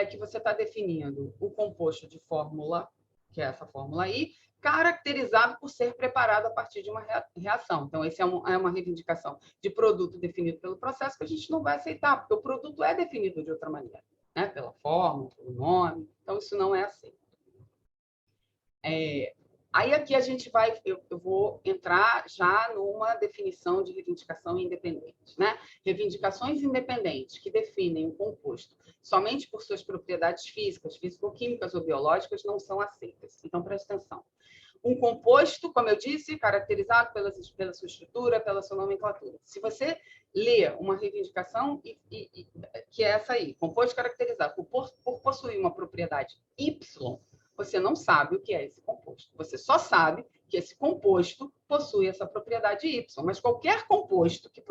[SPEAKER 2] que você está definindo o composto de fórmula, que é essa fórmula aí, caracterizado por ser preparado a partir de uma reação. Então, esse é uma reivindicação de produto definido pelo processo que a gente não vai aceitar, porque o produto é definido de outra maneira, né? Pela fórmula, pelo nome. Então, isso não é aceito. Aí aqui a gente eu vou entrar já numa definição de reivindicação independente, né? Reivindicações independentes que definem um composto somente por suas propriedades físicas, físico-químicas ou biológicas não são aceitas. Então, presta atenção. Um composto, como eu disse, caracterizado pela sua estrutura, pela sua nomenclatura. Se você lê uma reivindicação, que é essa aí, composto caracterizado por possuir uma propriedade Y, você não sabe o que é esse composto. Você só sabe que esse composto possui essa propriedade Y. Mas qualquer composto que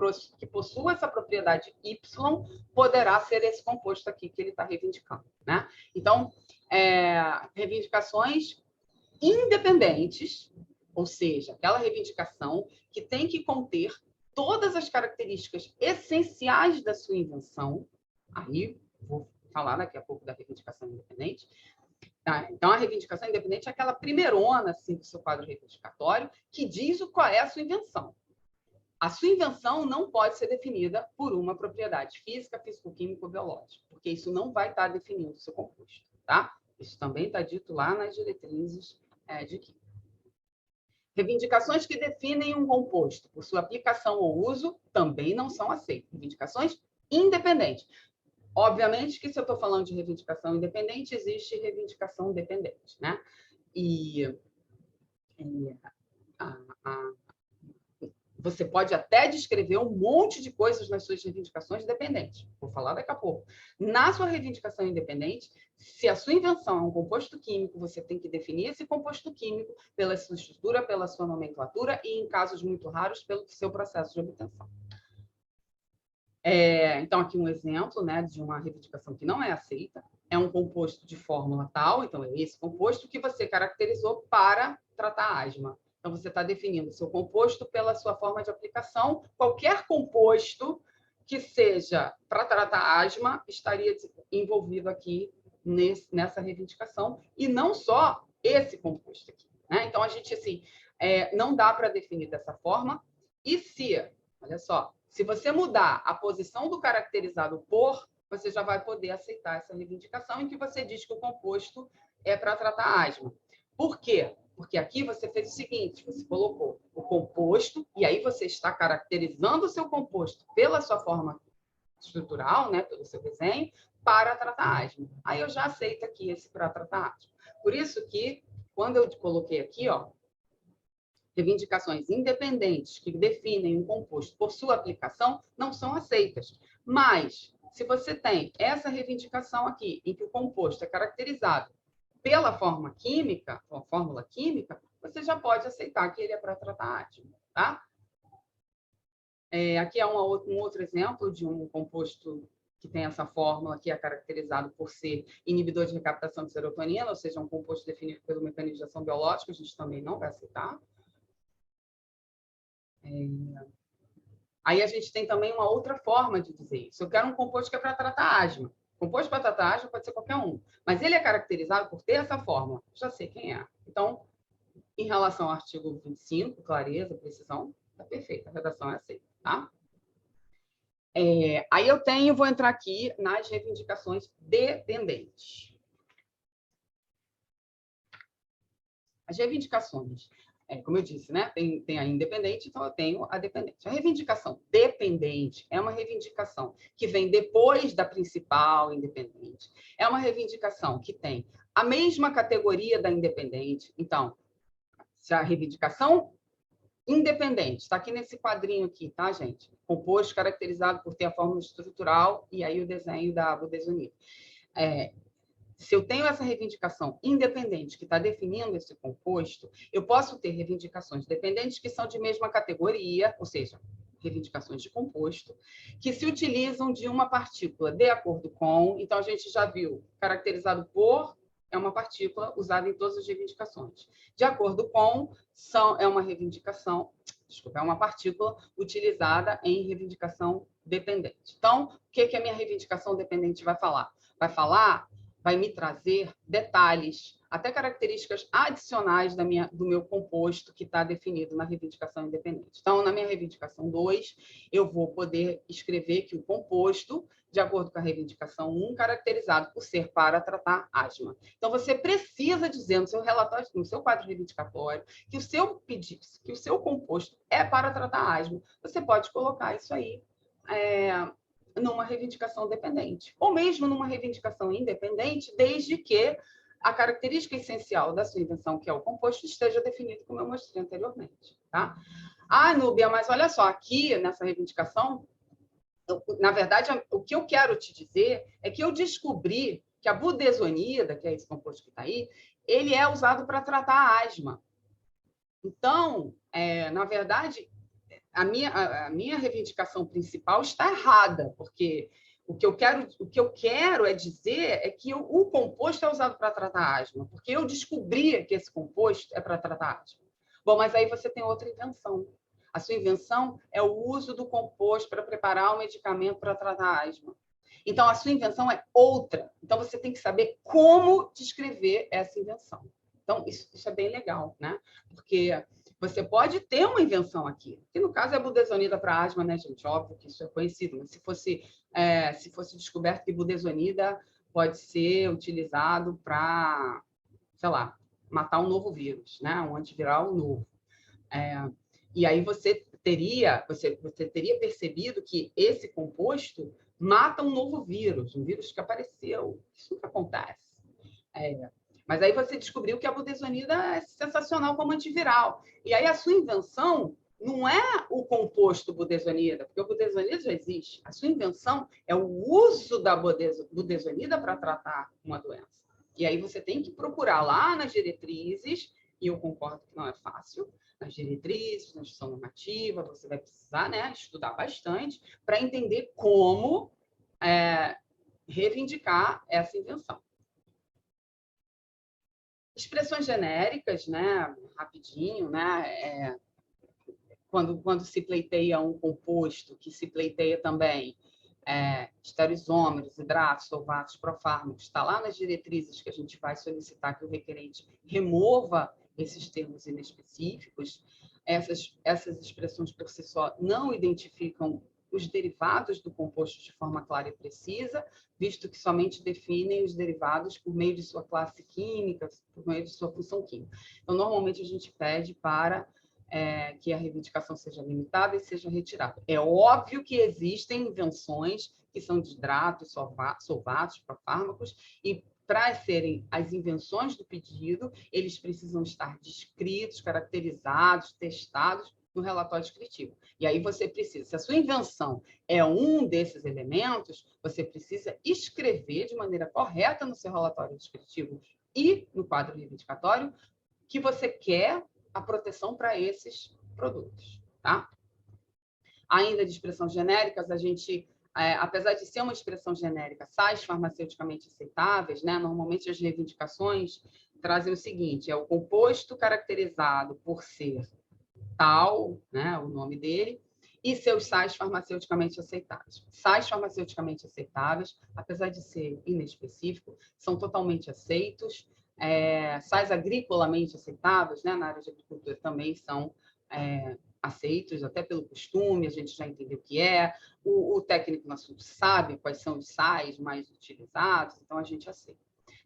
[SPEAKER 2] possua essa propriedade Y poderá ser esse composto aqui que ele está reivindicando, né? Então, reivindicações independentes, ou seja, aquela reivindicação que tem que conter todas as características essenciais da sua invenção. Aí, vou falar daqui a pouco da reivindicação independente. Tá? Então, a reivindicação independente é aquela primeirona assim, do seu quadro reivindicatório que diz qual é a sua invenção. A sua invenção não pode ser definida por uma propriedade física, físico-química ou biológica, porque isso não vai estar definindo o seu composto. Tá? Isso também está dito lá nas diretrizes de química. Reivindicações que definem um composto por sua aplicação ou uso também não são aceitas. Reivindicações independentes. Obviamente que se eu estou falando de reivindicação independente, existe reivindicação dependente, né? Você pode até descrever um monte de coisas nas suas reivindicações dependentes. Vou falar daqui a pouco. Na sua reivindicação independente, se a sua invenção é um composto químico, você tem que definir esse composto químico pela sua estrutura, pela sua nomenclatura e, em casos muito raros, pelo seu processo de obtenção. Então, aqui um exemplo, né, de uma reivindicação que não é aceita. É um composto de fórmula tal, então é esse composto que você caracterizou para tratar asma. Então, você está definindo o seu composto pela sua forma de aplicação. Qualquer composto que seja para tratar asma estaria envolvido aqui nessa reivindicação, e não só esse composto aqui, né? Então, a gente, assim, não dá para definir dessa forma. E olha só, se você mudar a posição do caracterizado por, você já vai poder aceitar essa reivindicação em que você diz que o composto é para tratar asma. Por quê? Porque aqui você fez o seguinte, você colocou o composto, e aí você está caracterizando o seu composto pela sua forma estrutural, né, pelo seu desenho, para tratar asma. Aí eu já aceito aqui esse para tratar asma. Por isso que, quando eu coloquei aqui, ó, reivindicações independentes que definem um composto por sua aplicação não são aceitas. Mas, se você tem essa reivindicação aqui, em que o composto é caracterizado pela fórmula química, você já pode aceitar que ele é para tratar asma, tá? Aqui é um outro exemplo de um composto que tem essa fórmula que é caracterizado por ser inibidor de recaptação de serotonina, ou seja, um composto definido pelo mecanismo de ação biológica, a gente também não vai aceitar. Aí a gente tem também uma outra forma de dizer isso. Eu quero um composto que é para tratar asma. Composto para tratar asma pode ser qualquer um, mas ele é caracterizado por ter essa fórmula. Já sei quem é. Então, em relação ao artigo 25, clareza, precisão, está perfeita, a redação é aceita, tá? Aí vou entrar aqui nas reivindicações dependentes. As reivindicações, como eu disse, né? Tem a independente, então eu tenho a dependente. A reivindicação dependente é uma reivindicação que vem depois da principal independente. É uma reivindicação que tem a mesma categoria da independente. Então, se a reivindicação independente, está aqui nesse quadrinho aqui, tá, gente? Composto caracterizado por ter a fórmula estrutural e aí o desenho da budesonida. Se eu tenho essa reivindicação independente que está definindo esse composto, eu posso ter reivindicações dependentes que são de mesma categoria, ou seja, reivindicações de composto, que se utilizam de uma partícula de acordo com, então a gente já viu, caracterizado por é uma partícula usada em todas as reivindicações. De acordo com, é uma reivindicação, desculpa, é uma partícula utilizada em reivindicação dependente. Então, o que a minha reivindicação dependente vai falar? Vai me trazer detalhes, até características adicionais do meu composto que está definido na reivindicação independente. Então, na minha reivindicação 2, eu vou poder escrever que o composto, de acordo com a reivindicação 1, caracterizado por ser para tratar asma. Então, você precisa dizer no seu relatório, no seu quadro reivindicatório, que o seu pedido, que o seu composto é para tratar asma. Você pode colocar isso aí numa reivindicação dependente, ou mesmo numa reivindicação independente, desde que a característica essencial da sua invenção, que é o composto, esteja definido como eu mostrei anteriormente. Tá? Núbia, mas olha só, aqui nessa reivindicação, na verdade, o que eu quero te dizer é que eu descobri que a budesonida, que é esse composto que está aí, ele é usado para tratar a asma. Então, na verdade, a minha reivindicação principal está errada, porque o que eu quero é dizer é que o composto é usado para tratar asma, porque eu descobri que esse composto é para tratar asma. Bom, mas aí você tem outra invenção. A sua invenção é o uso do composto para preparar o medicamento para tratar asma. Então, a sua invenção é outra. Então, você tem que saber como descrever essa invenção. Então, isso é bem legal, né? Porque você pode ter uma invenção aqui, que no caso é a budesonida para asma, né, gente? Óbvio que isso é conhecido, mas se fosse descoberto que budesonida pode ser utilizado para, sei lá, matar um novo vírus, né? Um antiviral novo. E aí você teria percebido que esse composto mata um novo vírus, um vírus que apareceu. Isso nunca acontece. Mas aí você descobriu que a budesonida é sensacional como antiviral. E aí a sua invenção não é o composto budesonida, porque o budesonida já existe. A sua invenção é o uso da budesonida para tratar uma doença. E aí você tem que procurar lá nas diretrizes, e eu concordo que não é fácil, nas diretrizes, na instrução normativa, você vai precisar, né, estudar bastante para entender como reivindicar essa invenção. Expressões genéricas, né, rapidinho, né, quando se pleiteia um composto, que se pleiteia também estereoisômeros, hidratos, solvatos, profármacos, está lá nas diretrizes que a gente vai solicitar que o requerente remova esses termos inespecíficos. Essas expressões por si só não identificam os derivados do composto de forma clara e precisa, visto que somente definem os derivados por meio de sua classe química, por meio de sua função química. Então, normalmente, a gente pede para que a reivindicação seja limitada e seja retirada. É óbvio que existem invenções que são de hidratos, solvatos, profármacos, e para serem as invenções do pedido, eles precisam estar descritos, caracterizados, testados no relatório descritivo. E aí você precisa, se a sua invenção é um desses elementos, você precisa escrever de maneira correta no seu relatório descritivo e no quadro reivindicatório que você quer a proteção para esses produtos, tá? Ainda de expressões genéricas, a gente, apesar de ser uma expressão genérica, sais farmaceuticamente aceitáveis, né? Normalmente as reivindicações trazem o seguinte: é o composto caracterizado por ser tal, né, o nome dele, e seus sais farmaceuticamente aceitáveis. Sais farmaceuticamente aceitáveis, apesar de ser inespecífico, são totalmente aceitos. Sais agricolamente aceitáveis, né, na área de agricultura também são aceitos, até pelo costume, a gente já entendeu o que é. O técnico no assunto sabe quais são os sais mais utilizados, então a gente aceita.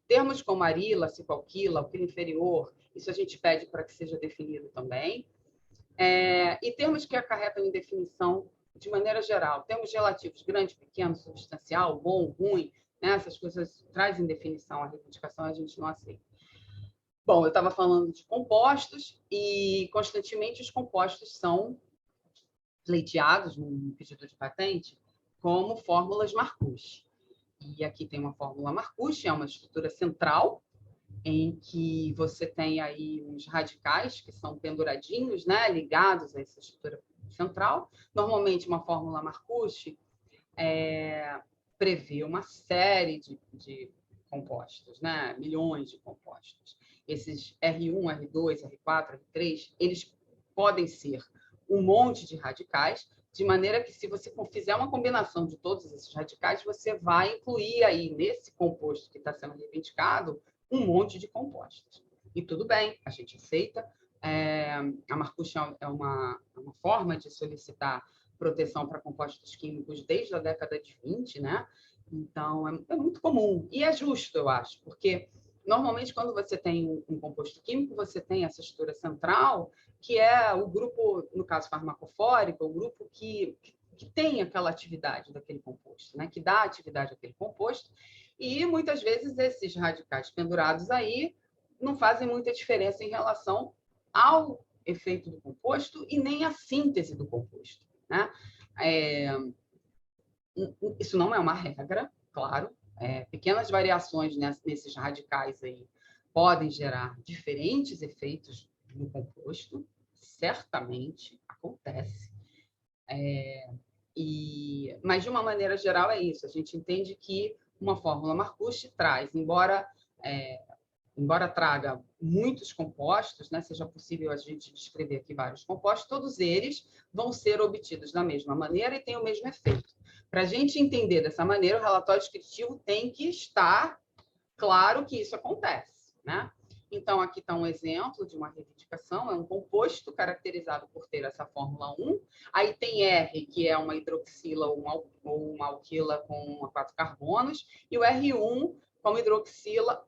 [SPEAKER 2] Termos como arila, cicoalquila, alquila inferior, isso a gente pede para que seja definido também. E termos que acarretam indefinição de maneira geral. Termos relativos, grande, pequeno, substancial, bom, ruim, né? Essas coisas trazem definição, a reivindicação a gente não aceita. Bom, eu estava falando de compostos e, constantemente, os compostos são pleiteados no pedido de patente como fórmulas Marcuse. E aqui tem uma fórmula Marcuse, é uma estrutura central, em que você tem aí uns radicais que são penduradinhos, né, ligados a essa estrutura central. Normalmente, uma fórmula Marcuse prevê uma série de compostos, né, milhões de compostos. Esses R1, R2, R4, R3, eles podem ser um monte de radicais, de maneira que, se você fizer uma combinação de todos esses radicais, você vai incluir aí, nesse composto que está sendo reivindicado, um monte de compostos. E tudo bem, a gente aceita. A Marcuse é uma forma de solicitar proteção para compostos químicos desde a década de 20, né? Então, é muito comum. E é justo, eu acho, porque, normalmente, quando você tem um composto químico, você tem essa estrutura central, que é o grupo, no caso farmacofórico, o grupo que tem aquela atividade daquele composto, né? Que dá atividade àquele composto. E, muitas vezes, esses radicais pendurados aí não fazem muita diferença em relação ao efeito do composto e nem à síntese do composto, né? Isso não é uma regra, claro. Pequenas variações nesses radicais aí podem gerar diferentes efeitos no composto, certamente acontece. Mas, de uma maneira geral, é isso. A gente entende que uma fórmula Marcuse traz, embora traga muitos compostos, né, seja possível a gente descrever aqui vários compostos, todos eles vão ser obtidos da mesma maneira e têm o mesmo efeito. Para a gente entender dessa maneira, o relatório descritivo tem que estar claro que isso acontece, né? Então, aqui está um exemplo de uma reivindicação, é um composto caracterizado por ter essa fórmula 1, aí tem R, que é uma hidroxila ou uma alquila com 4 carbonos, e o R1 como hidroxila,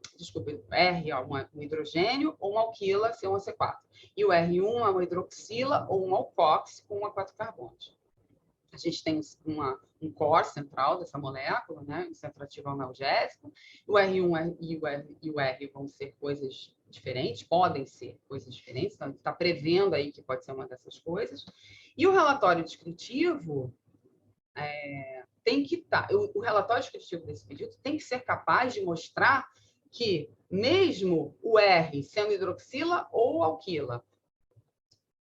[SPEAKER 2] R é um hidrogênio ou uma alquila C1C4. E o R1 é uma hidroxila ou um alcox com 4 carbonos. A gente tem um core central dessa molécula, né, um centro ativo analgésico. O R1 e o R vão ser coisas diferentes, podem ser coisas diferentes, então a gente está prevendo aí que pode ser uma dessas coisas. E o relatório descritivo tem que estar, o relatório descritivo desse pedido tem que ser capaz de mostrar que, mesmo o R sendo hidroxila ou alquila,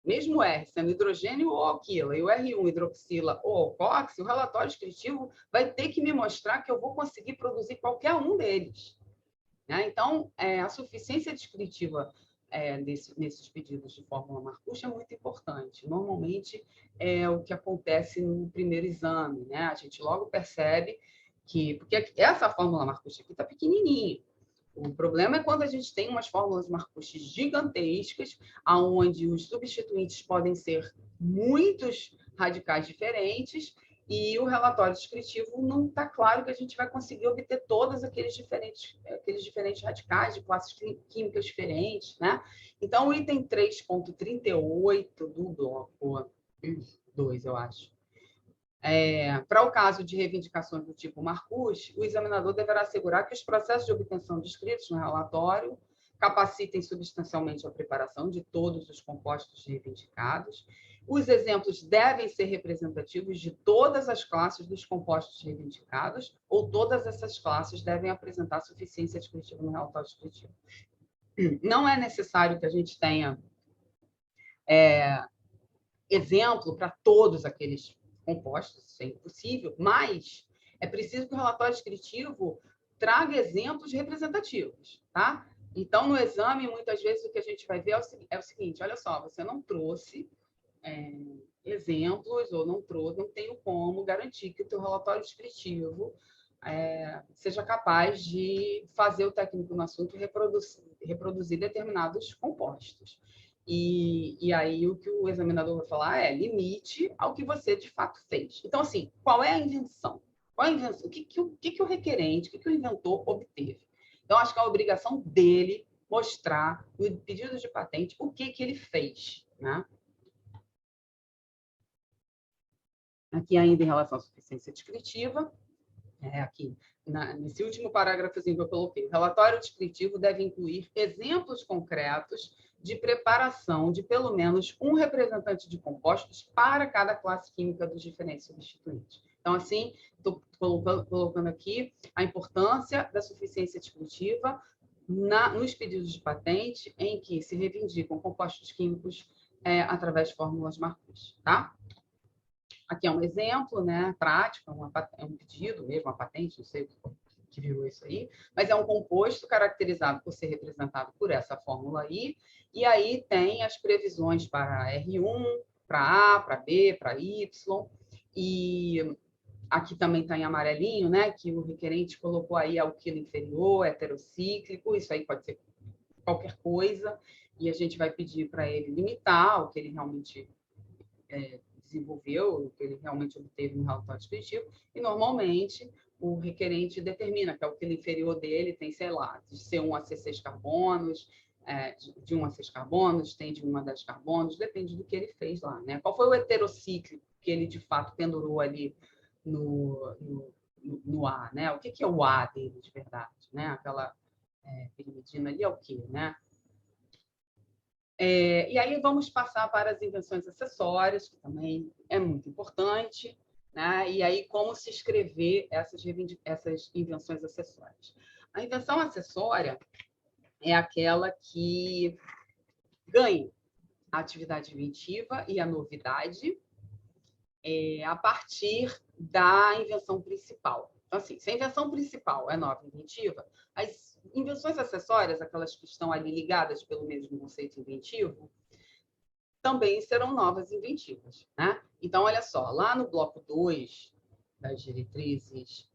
[SPEAKER 2] mesmo o R sendo hidrogênio ou alquila e o R1 hidroxila ou alcox, o relatório descritivo vai ter que me mostrar que eu vou conseguir produzir qualquer um deles, né? Então, a suficiência descritiva nesses pedidos de fórmula Marcuse é muito importante. Normalmente, é o que acontece no primeiro exame, né? A gente logo percebe que... Porque essa fórmula Marcuse aqui está pequenininha. O problema é quando a gente tem umas fórmulas Marcuse gigantescas, onde os substituintes podem ser muitos radicais diferentes, e o relatório descritivo não está claro que a gente vai conseguir obter todos aqueles diferentes radicais de classes químicas diferentes, né? Então, o item 3.38 do bloco 2, eu acho. Para o caso de reivindicações do tipo Marcuse, o examinador deverá assegurar que os processos de obtenção descritos no relatório capacitem substancialmente a preparação de todos os compostos reivindicados. Os exemplos devem ser representativos de todas as classes dos compostos reivindicados, ou todas essas classes devem apresentar suficiência descritiva no relatório descritivo. Não é necessário que a gente tenha exemplo para todos aqueles compostos, isso é impossível, mas é preciso que o relatório descritivo traga exemplos representativos, tá? Então, no exame, muitas vezes, o que a gente vai ver é o seguinte: olha só, você não trouxe exemplos, ou não tenho como garantir que o teu relatório descritivo seja capaz de fazer o técnico no assunto reproduzir determinados compostos. E aí o que o examinador vai falar é limite ao que você de fato fez. Então, assim, qual é a invenção? Qual é a invenção? O que o requerente, o que o inventor obteve? Então, acho que é a obrigação dele mostrar no pedido de patente o que ele fez, né? Aqui ainda em relação à suficiência descritiva, aqui nesse último parágrafozinho que eu coloquei, o relatório descritivo deve incluir exemplos concretos de preparação de pelo menos um representante de compostos para cada classe química dos diferentes substituintes. Então, assim, estou colocando aqui a importância da suficiência descritiva nos pedidos de patente em que se reivindicam compostos químicos através de fórmulas Marcus, tá? Aqui é um exemplo, né, prático, é um pedido mesmo, uma patente, não sei o que virou isso aí, mas é um composto caracterizado por ser representado por essa fórmula aí, e aí tem as previsões para R1, para A, para B, para Y, e aqui também está em amarelinho, né, que o requerente colocou aí alquilo inferior, heterocíclico, isso aí pode ser qualquer coisa, e a gente vai pedir para ele limitar o que ele realmente desenvolveu, o que ele realmente obteve no relatório descritivo, e normalmente o requerente determina que é o alquilo inferior dele tem, sei lá, de C1 a C6 carbonos, de 1 a 6 carbonos, tem de 1 a 10 carbonos, depende do que ele fez lá, né? Qual foi o heterocíclico que ele, de fato, pendurou ali no A, né? O que é o A dele, de verdade, né? Aquela pirimidina ali é o quê, né? E aí vamos passar para as invenções acessórias, que também é muito importante, né? E aí como se escrever essas invenções acessórias. A invenção acessória é aquela que ganha a atividade inventiva e a novidade a partir da invenção principal. Então, assim, se a invenção principal é nova e inventiva, as invenções acessórias, aquelas que estão ali ligadas pelo mesmo conceito inventivo, também serão novas e inventivas, né? Então, olha só, lá no bloco 2 das diretrizes,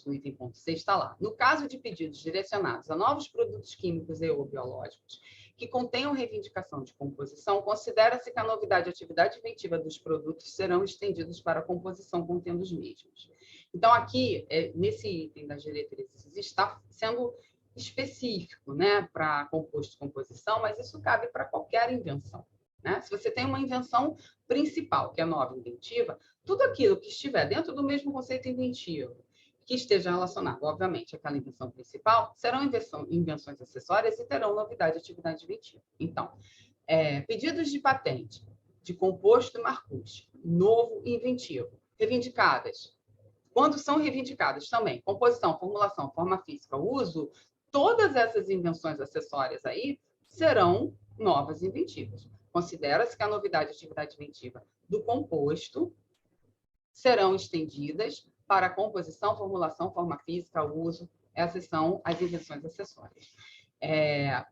[SPEAKER 2] no item ponto 6, está lá. No caso de pedidos direcionados a novos produtos químicos e ou biológicos que contenham reivindicação de composição, considera-se que a novidade e atividade inventiva dos produtos serão estendidos para a composição contendo os mesmos. Então, aqui, nesse item das diretrizes, está sendo específico, né, para composto e composição, mas isso cabe para qualquer invenção, né? Se você tem uma invenção principal, que é nova e inventiva, tudo aquilo que estiver dentro do mesmo conceito inventivo, que esteja relacionado, obviamente, àquela invenção principal, serão invenções acessórias e terão novidade e atividade inventiva. Então, pedidos de patente de composto Marcus, novo e inventivo, reivindicadas. Quando são reivindicadas também composição, formulação, forma física, uso, todas essas invenções acessórias aí serão novas e inventivas. Considera-se que a novidade e atividade inventiva do composto serão estendidas para a composição, formulação, forma física, uso. Essas são as invenções acessórias.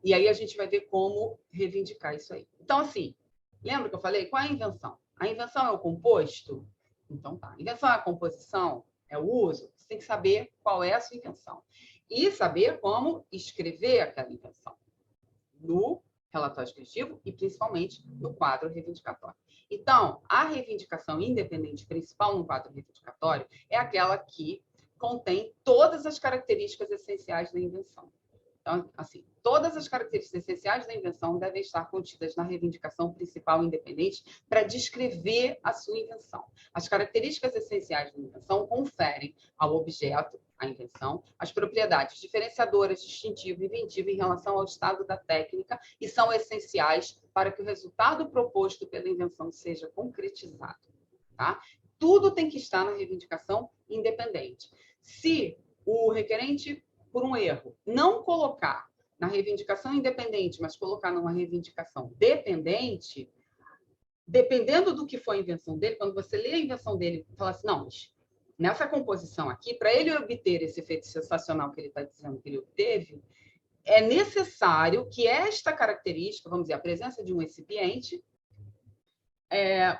[SPEAKER 2] E aí a gente vai ver como reivindicar isso aí. Então, assim, lembra que eu falei? Qual é a invenção? A invenção é o composto? Então, tá. A invenção é a composição? É o uso? Você tem que saber qual é a sua invenção. E saber como escrever aquela invenção no relatório descritivo e, principalmente, no quadro reivindicatório. Então, a reivindicação independente principal no quadro reivindicatório é aquela que contém todas as características essenciais da invenção. Então, assim, todas as características essenciais da invenção devem estar contidas na reivindicação principal independente para descrever a sua invenção. As características essenciais da invenção conferem ao objeto, a invenção, as propriedades diferenciadoras, distintivo e inventivo em relação ao estado da técnica e são essenciais para que o resultado proposto pela invenção seja concretizado. Tá? Tudo tem que estar na reivindicação independente. Se o requerente, por um erro, não colocar na reivindicação independente, mas colocar numa reivindicação dependente, dependendo do que foi a invenção dele, quando você lê a invenção dele e fala assim, não, mas nessa composição aqui, para ele obter esse efeito sensacional que ele está dizendo que ele obteve, é necessário que esta característica, vamos dizer, a presença de um recipiente, é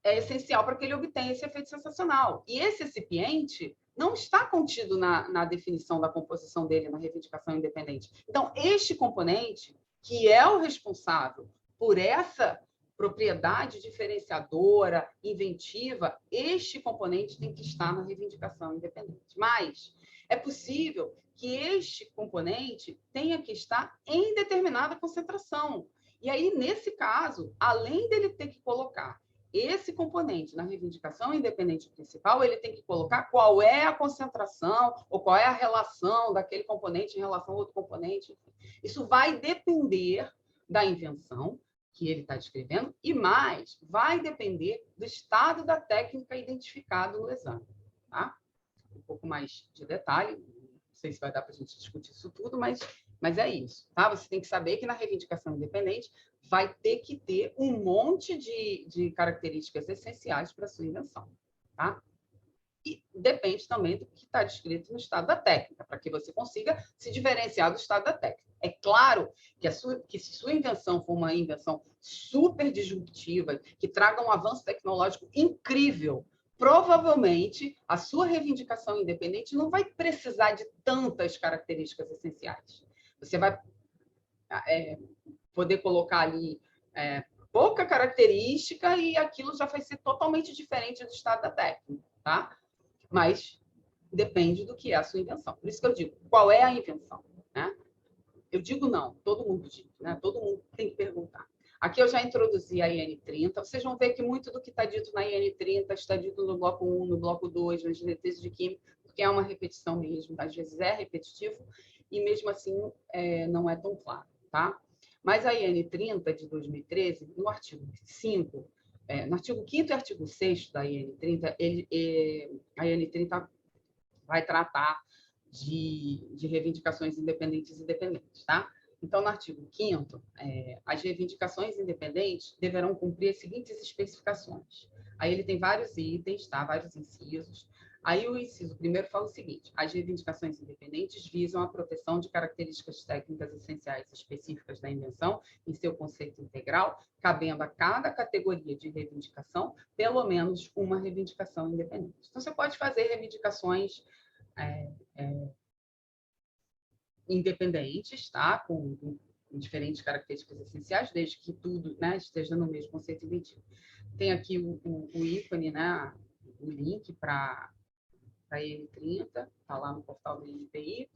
[SPEAKER 2] essencial para que ele obtenha esse efeito sensacional. E esse recipiente não está contido na definição da composição dele, na reivindicação independente. Então, este componente, que é o responsável por essa propriedade diferenciadora, inventiva, este componente tem que estar na reivindicação independente. Mas é possível que este componente tenha que estar em determinada concentração. E aí, nesse caso, além dele ter que colocar esse componente na reivindicação independente principal, ele tem que colocar qual é a concentração ou qual é a relação daquele componente em relação ao outro componente. Isso vai depender da invenção que ele está descrevendo e mais, vai depender do estado da técnica identificado no exame. Tá? Um pouco mais de detalhe, não sei se vai dar para a gente discutir isso tudo, mas é isso. Tá? Você tem que saber que na reivindicação independente vai ter que ter um monte de características essenciais para a sua invenção. Tá? E depende também do que está descrito no estado da técnica, para que você consiga se diferenciar do estado da técnica. É claro que se sua invenção for uma invenção super disruptiva, que traga um avanço tecnológico incrível, provavelmente a sua reivindicação independente não vai precisar de tantas características essenciais. Você vai poder colocar ali pouca característica e aquilo já vai ser totalmente diferente do estado da técnica, tá? Mas depende do que é a sua invenção. Por isso que eu digo, qual é a invenção? Né? Eu digo não, todo mundo diz, né? Todo mundo tem que perguntar. Aqui eu já introduzi a IN30. Vocês vão ver que muito do que está dito na IN30 está dito no bloco 1, no bloco 2, nas diretrizes de química, porque é uma repetição mesmo. Às vezes é repetitivo e mesmo assim não é tão claro, tá? Mas a IN30 de 2013, no artigo 5, no artigo 5º e artigo 6º da IN30, a IN30 vai tratar de reivindicações independentes e dependentes, tá? Então, no artigo 5º, as reivindicações independentes deverão cumprir as seguintes especificações. Aí ele tem vários itens, tá? Vários incisos. Aí o inciso primeiro fala o seguinte: as reivindicações independentes visam a proteção de características técnicas essenciais específicas da invenção em seu conceito integral, cabendo a cada categoria de reivindicação pelo menos uma reivindicação independente. Então, você pode fazer reivindicações independentes, tá? Com diferentes características essenciais, desde que tudo, né, esteja no mesmo conceito inventivo. Tem aqui o ícone, né, o link para a IN30, está lá no portal do INPI.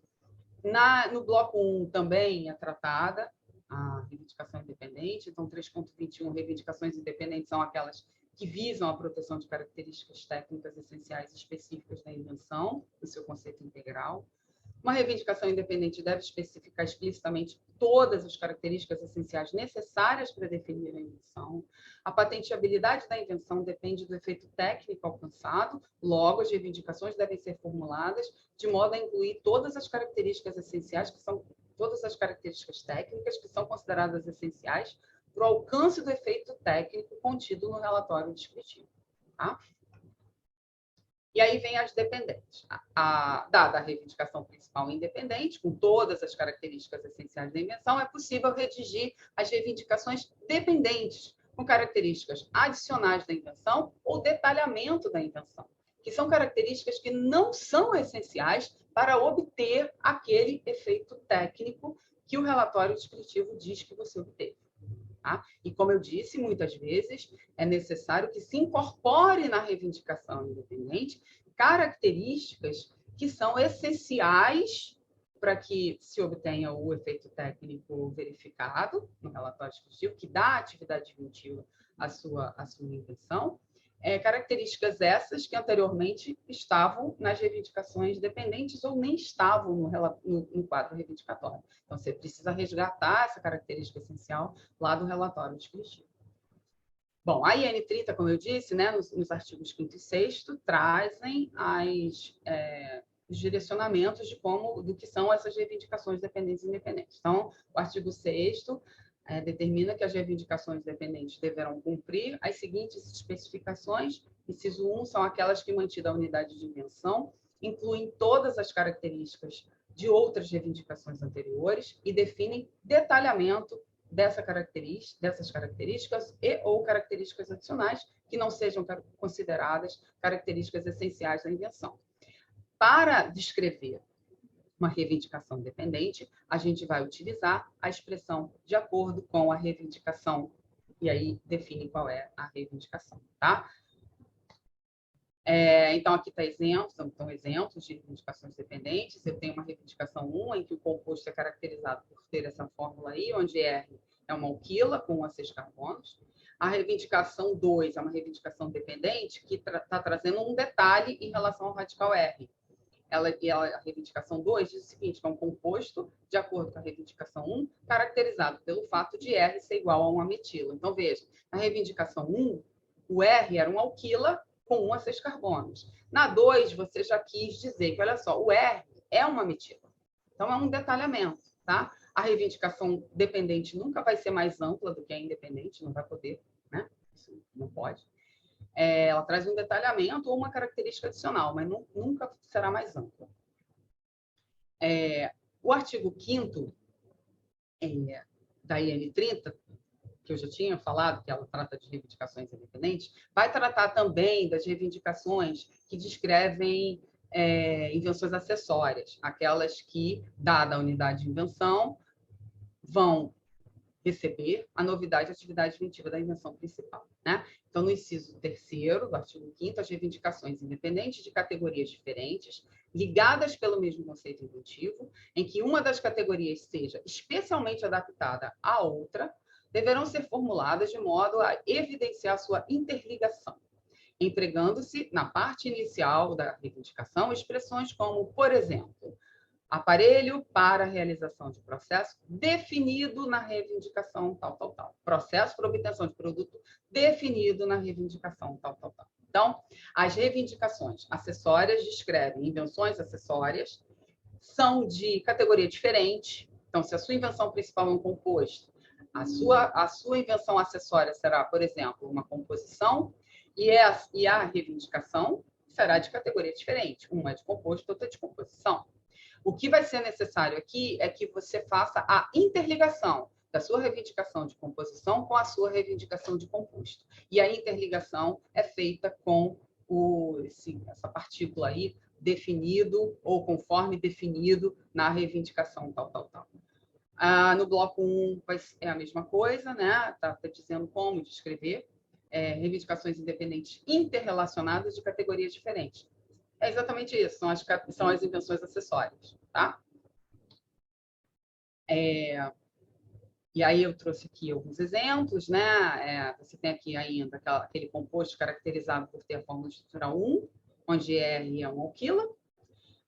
[SPEAKER 2] No bloco 1 também é tratada a reivindicação independente, então 3.21, reivindicações independentes são aquelas que visam a proteção de características técnicas essenciais específicas da invenção, no seu conceito integral. Uma reivindicação independente deve especificar explicitamente todas as características essenciais necessárias para definir a invenção. A patenteabilidade da invenção depende do efeito técnico alcançado, logo, as reivindicações devem ser formuladas de modo a incluir todas as características essenciais, todas as características técnicas que são consideradas essenciais para o alcance do efeito técnico contido no relatório descritivo. Tá? E aí vem as dependentes. Dada a reivindicação principal independente, com todas as características essenciais da invenção, é possível redigir as reivindicações dependentes, com características adicionais da invenção ou detalhamento da invenção, que são características que não são essenciais para obter aquele efeito técnico que o relatório descritivo diz que você obteve. Tá? E, como eu disse, muitas vezes é necessário que se incorpore na reivindicação independente características que são essenciais para que se obtenha o efeito técnico verificado no relatório descritivo, que dá atividade inventiva à sua invenção, características essas que anteriormente estavam nas reivindicações dependentes ou nem estavam no quadro reivindicatório. Então, você precisa resgatar essa característica essencial lá do relatório descritivo. Bom, a IN30, como eu disse, né, nos artigos 5º e 6º, trazem os direcionamentos do que são essas reivindicações dependentes e independentes. Então, o artigo 6º determina que as reivindicações dependentes deverão cumprir as seguintes especificações. Inciso 1 são aquelas que, mantida a unidade de invenção, incluem todas as características de outras reivindicações anteriores e definem detalhamento dessas características e ou características adicionais que não sejam consideradas características essenciais da invenção. Para descrever uma reivindicação independente, a gente vai utilizar a expressão de acordo com a reivindicação, e aí define qual é a reivindicação, tá? Então, aqui está exemplos de reivindicações dependentes. Eu tenho uma reivindicação 1, em que o composto é caracterizado por ter essa fórmula aí, onde R é uma alquila com 1 a 6 carbonos. A reivindicação 2 é uma reivindicação dependente que está trazendo um detalhe em relação ao radical R. A reivindicação 2 diz o seguinte, que é um composto, de acordo com a reivindicação 1, caracterizado pelo fato de R ser igual a um ametilo. Então, veja, na reivindicação 1, o R era um alquila com 1 a 6 carbonos. Na 2, você já quis dizer que, olha só, o R é uma metila. Então, é um detalhamento, tá? A reivindicação dependente nunca vai ser mais ampla do que a independente, não vai poder, né? Isso não pode. Ela traz um detalhamento ou uma característica adicional, mas nunca será mais ampla. O artigo 5º da IN 30, que eu já tinha falado, que ela trata de reivindicações independentes, vai tratar também das reivindicações que descrevem invenções acessórias, aquelas que, dada a unidade de invenção, vão receber a novidade de atividade inventiva da invenção principal, né? Então, no inciso 3º do artigo 5º, as reivindicações independentes de categorias diferentes, ligadas pelo mesmo conceito inventivo, em que uma das categorias seja especialmente adaptada à outra, deverão ser formuladas de modo a evidenciar sua interligação, empregando-se, na parte inicial da reivindicação, expressões como, por exemplo, aparelho para realização de processo definido na reivindicação tal, tal, tal. Processo para obtenção de produto definido na reivindicação tal, tal, tal. Então, as reivindicações acessórias descrevem invenções acessórias, são de categoria diferente. Então, se a sua invenção principal é um composto, a sua invenção acessória será, por exemplo, uma composição, e a reivindicação será de categoria diferente. Uma é de composto, outra é de composição. O que vai ser necessário aqui é que você faça a interligação da sua reivindicação de composição com a sua reivindicação de composto. E a interligação é feita com essa partícula aí definido ou conforme definido na reivindicação tal, tal, tal. No bloco 1 é a mesma coisa, né? Tá dizendo como descrever reivindicações independentes interrelacionadas de categorias diferentes. É exatamente isso, são as invenções acessórias, tá? E aí eu trouxe aqui alguns exemplos, né? Você tem aqui ainda aquele composto caracterizado por ter a fórmula estrutural 1, onde R é uma alquila.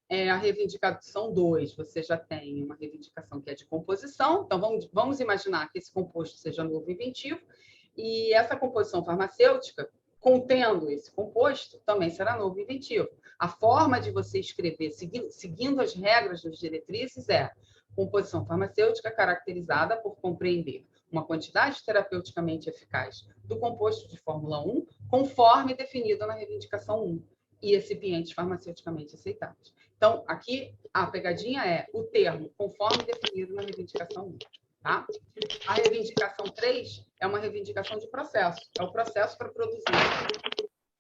[SPEAKER 2] A reivindicação 2, você já tem uma reivindicação que é de composição. Então, vamos imaginar que esse composto seja novo inventivo. E essa composição farmacêutica, contendo esse composto, também será novo inventivo. A forma de você escrever, seguindo as regras das diretrizes, é composição farmacêutica caracterizada por compreender uma quantidade terapeuticamente eficaz do composto de fórmula 1, conforme definido na reivindicação 1, e recipientes farmaceuticamente aceitáveis. Então, aqui, a pegadinha é o termo conforme definido na reivindicação 1. Tá? A reivindicação 3 é uma reivindicação de processo. É o processo para produzir.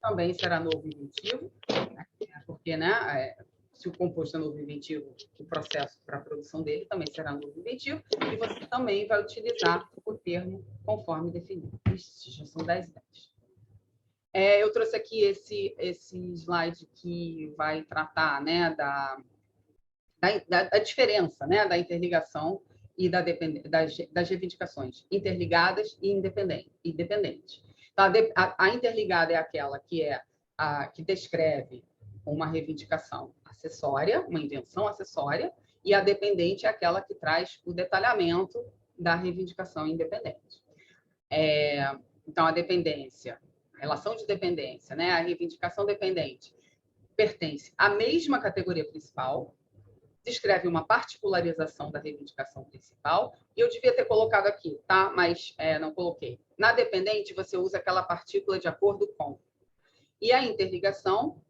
[SPEAKER 2] Também será novo inventivo, né? Porque, né, se o composto é novo inventivo, o processo para a produção dele também será novo inventivo, e você também vai utilizar o termo conforme definido. Isso já são 10 ideias. Eu trouxe aqui esse slide que vai tratar, né, da diferença, né, da interligação e das reivindicações interligadas e independentes. Então, a interligada é aquela que descreve uma reivindicação acessória, uma invenção acessória, e a dependente é aquela que traz o detalhamento da reivindicação independente. Então, a dependência, a relação de dependência, né, a reivindicação dependente, pertence à mesma categoria principal, descreve uma particularização da reivindicação principal, e eu devia ter colocado aqui, tá? Mas não coloquei. Na dependente, você usa aquela partícula de acordo com. E a interligação,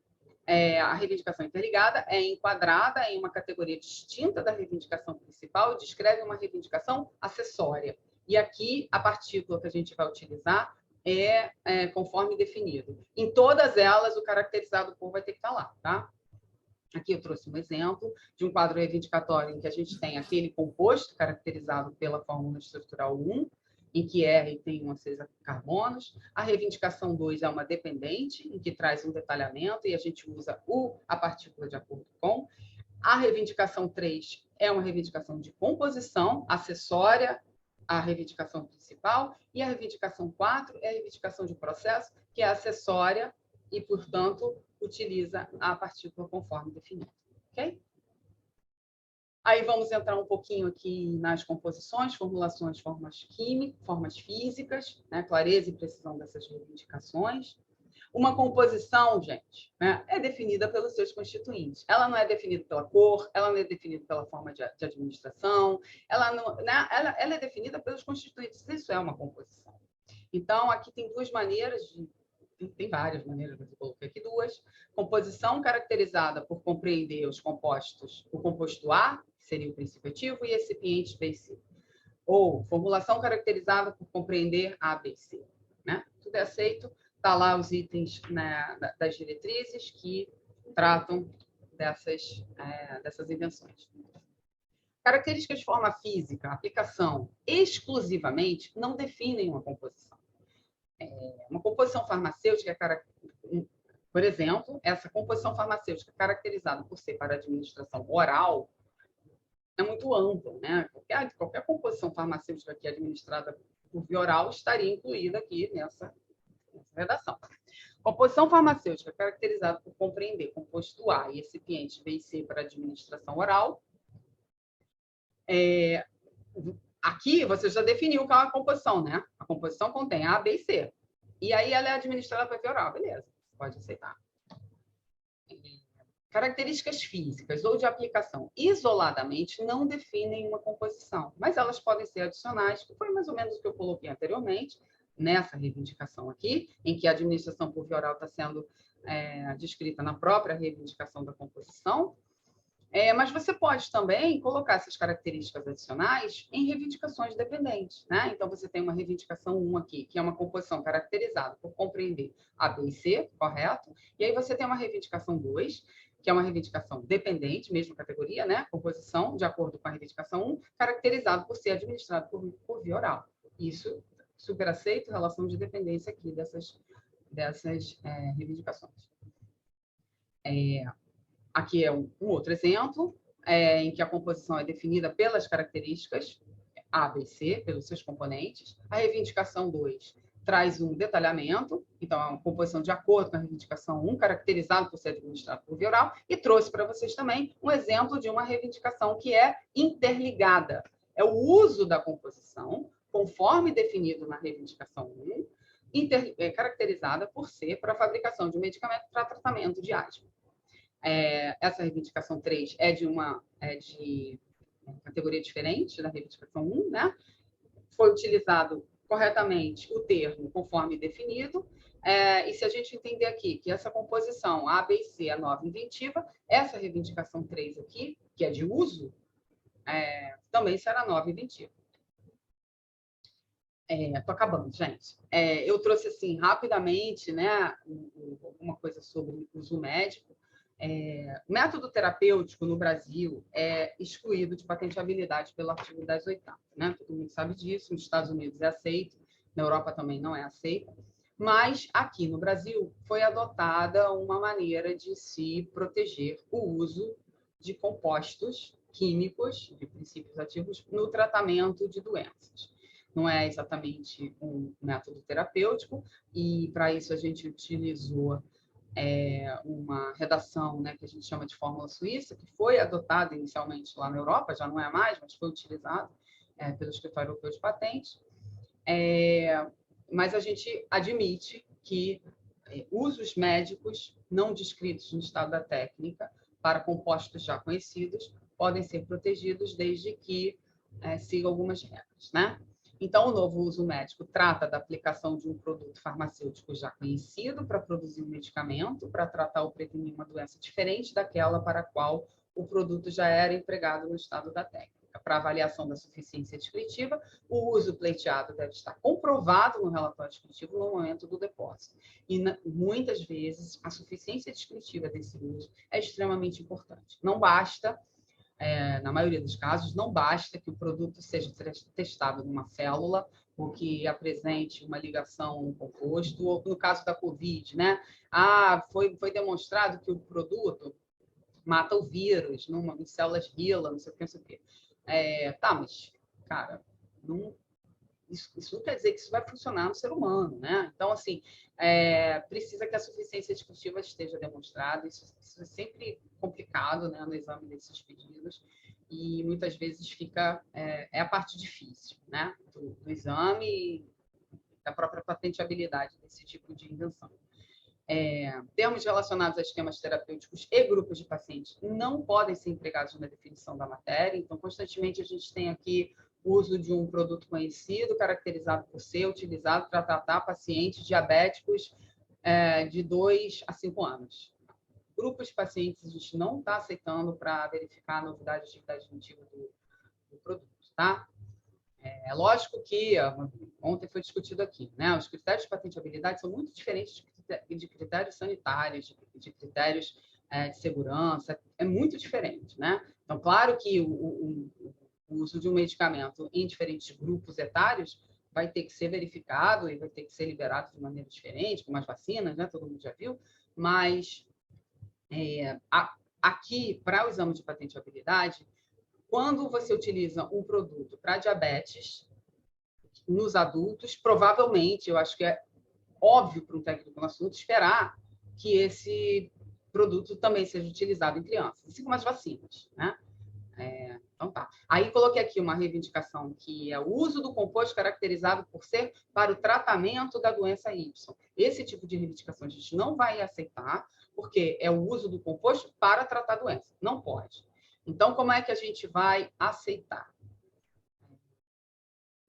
[SPEAKER 2] a reivindicação interligada, é enquadrada em uma categoria distinta da reivindicação principal e descreve uma reivindicação acessória. E aqui, a partícula que a gente vai utilizar é conforme definido. Em todas elas, o caracterizado por vai ter que estar lá, tá? Aqui eu trouxe um exemplo de um quadro reivindicatório em que a gente tem aquele composto caracterizado pela fórmula estrutural 1, em que R tem 1 a 6 carbonos. A reivindicação 2 é uma dependente, em que traz um detalhamento, e a gente usa a partícula de acordo com. A reivindicação 3 é uma reivindicação de composição, acessória à reivindicação principal, e a reivindicação 4 é a reivindicação de processo, que é acessória e, portanto, utiliza a partícula conforme definido. Ok? Aí vamos entrar um pouquinho aqui nas composições, formulações, formas químicas, formas físicas, né? Clareza e precisão dessas reivindicações. Uma composição, gente, né, é definida pelos seus constituintes. Ela não é definida pela cor, ela não é definida pela forma de administração, ela é definida pelos constituintes. Isso é uma composição. Então, aqui tem duas maneiras tem várias maneiras, mas eu coloquei aqui duas. Composição caracterizada por compreender os compostos, o composto A, que seria o princípio ativo, e recipiente B e C. Ou formulação caracterizada por compreender A, B e C. Né? Tudo é aceito. Está lá os itens, né, das diretrizes que tratam dessas invenções. Características de forma física, aplicação exclusivamente, não definem uma composição. Uma composição farmacêutica, por exemplo, essa composição farmacêutica caracterizada por ser para administração oral é muito ampla, né? Qualquer composição farmacêutica que é administrada por via oral estaria incluída aqui nessa redação. Composição farmacêutica caracterizada por compreender composto A e recipientes B e C para administração oral. Aqui você já definiu qual é a composição, né? A composição contém A, B e C. E aí ela é administrada para via oral, beleza? Pode aceitar. Características físicas ou de aplicação isoladamente não definem uma composição, mas elas podem ser adicionais, que foi mais ou menos o que eu coloquei anteriormente, nessa reivindicação aqui, em que a administração por via oral está sendo descrita na própria reivindicação da composição. Mas você pode também colocar essas características adicionais em reivindicações dependentes, né? Então, você tem uma reivindicação 1 aqui, que é uma composição caracterizada por compreender A, B e C, correto? E aí você tem uma reivindicação 2, que é uma reivindicação dependente, mesma categoria, né? Composição, de acordo com a reivindicação 1, caracterizado por ser administrado por via oral. Isso, super aceito, relação de dependência aqui dessas reivindicações. Aqui é um outro exemplo, em que a composição é definida pelas características A, B, C, pelos seus componentes. A reivindicação 2 traz um detalhamento, então é uma composição de acordo com a reivindicação 1, caracterizado por ser administrado por via oral, e trouxe para vocês também um exemplo de uma reivindicação que é interligada. É o uso da composição, conforme definido na reivindicação 1, caracterizada por ser para a fabricação de um medicamento para tratamento de asma. Essa reivindicação 3 é de categoria diferente da reivindicação 1, né? Foi utilizado corretamente o termo conforme definido, e se a gente entender aqui que essa composição A, B e C é nova inventiva, essa reivindicação 3 aqui, que é de uso, também será nova inventiva. Estou acabando, gente. Eu trouxe assim rapidamente, né, alguma coisa sobre uso médico. O método terapêutico no Brasil é excluído de patenteabilidade pelo artigo 10.8º, né? Todo mundo sabe disso, nos Estados Unidos é aceito, na Europa também não é aceito, mas aqui no Brasil foi adotada uma maneira de se proteger o uso de compostos químicos, de princípios ativos, no tratamento de doenças. Não é exatamente um método terapêutico, e para isso a gente utilizou uma redação, né, que a gente chama de fórmula suíça, que foi adotada inicialmente lá na Europa, já não é mais, mas foi utilizado pelo Escritório Europeu de Patentes. Mas a gente admite que usos médicos não descritos no estado da técnica para compostos já conhecidos podem ser protegidos desde que sigam algumas regras, né? Então, o novo uso médico trata da aplicação de um produto farmacêutico já conhecido para produzir um medicamento, para tratar ou prevenir uma doença diferente daquela para a qual o produto já era empregado no estado da técnica. para avaliação da suficiência descritiva, o uso pleiteado deve estar comprovado no relatório descritivo no momento do depósito. E muitas vezes a suficiência descritiva desse uso é extremamente importante. Não basta, na maioria dos casos, não basta que o produto seja testado numa célula ou que apresente uma ligação no composto, ou no caso da Covid, né? Foi demonstrado que o produto mata o vírus em células HeLa, não sei o que, não sei o que. Tá, mas, cara, isso não quer dizer que isso vai funcionar no ser humano, né? Então, assim, precisa que a suficiência descritiva esteja demonstrada. Isso é sempre complicado, né, no exame desses pedidos. E muitas vezes fica... É a parte difícil, né? Do exame e da própria patenteabilidade desse tipo de invenção. Termos relacionados a esquemas terapêuticos e grupos de pacientes não podem ser empregados na definição da matéria. Então, constantemente, a gente tem aqui o uso de um produto conhecido, caracterizado por ser utilizado para tratar pacientes diabéticos de 2 a 5 anos. Grupos de pacientes a gente não está aceitando para verificar a novidade de atividade cognitiva do produto, tá? É lógico que, ontem foi discutido aqui, né? Os critérios de patenteabilidade são muito diferentes de critérios sanitários, de critérios de segurança, é muito diferente, né? Então, claro que o uso de um medicamento em diferentes grupos etários vai ter que ser verificado e vai ter que ser liberado de maneira diferente, como as vacinas, né? Todo mundo já viu, mas aqui, para o exame de patenteabilidade, quando você utiliza um produto para diabetes nos adultos, provavelmente, eu acho que é óbvio para um técnico no assunto esperar que esse produto também seja utilizado em crianças, assim como as vacinas, né? Então tá. Aí coloquei aqui uma reivindicação que é o uso do composto caracterizado por ser para o tratamento da doença Y. Esse tipo de reivindicação a gente não vai aceitar, porque é o uso do composto para tratar a doença. Não pode. Então, como é que a gente vai aceitar?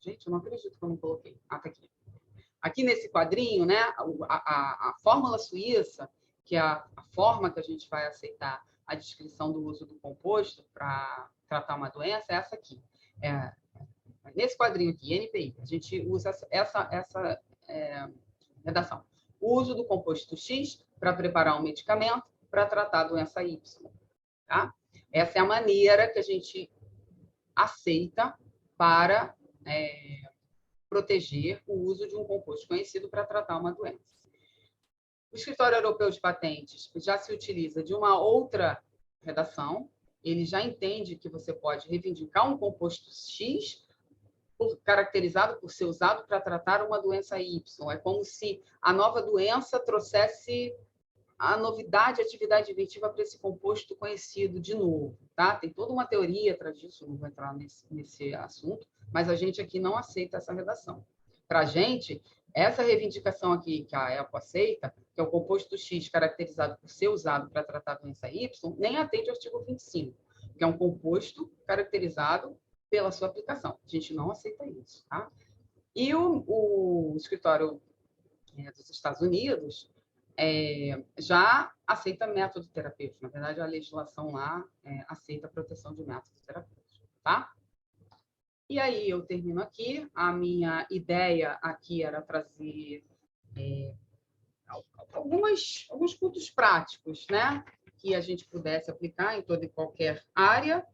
[SPEAKER 2] Gente, eu não acredito que eu não coloquei. Tá aqui. Aqui nesse quadrinho, né, a fórmula suíça, que é a forma que a gente vai aceitar a descrição do uso do composto para tratar uma doença, é essa aqui. Nesse quadrinho aqui, NPI, a gente usa essa redação. O uso do composto X para preparar um medicamento para tratar a doença Y. Tá? Essa é a maneira que a gente aceita para proteger o uso de um composto conhecido para tratar uma doença. O Escritório Europeu de Patentes já se utiliza de uma outra redação. Ele já entende que você pode reivindicar um composto X caracterizado por ser usado para tratar uma doença Y. É como se a nova doença trouxesse a novidade, a atividade inventiva para esse composto conhecido de novo. Tá? Tem toda uma teoria atrás disso, não vou entrar nesse assunto, mas a gente aqui não aceita essa redação. Para a gente, essa reivindicação aqui que a EPO aceita, que é o composto X caracterizado por ser usado para tratar a doença Y, nem atende ao artigo 25, que é um composto caracterizado pela sua aplicação. A gente não aceita isso. Tá? E o escritório dos Estados Unidos já aceita método terapêutico. Na verdade, a legislação lá aceita a proteção de método terapêutico. Tá? E aí eu termino aqui. A minha ideia aqui era trazer alguns pontos práticos, né, que a gente pudesse aplicar em toda e qualquer área.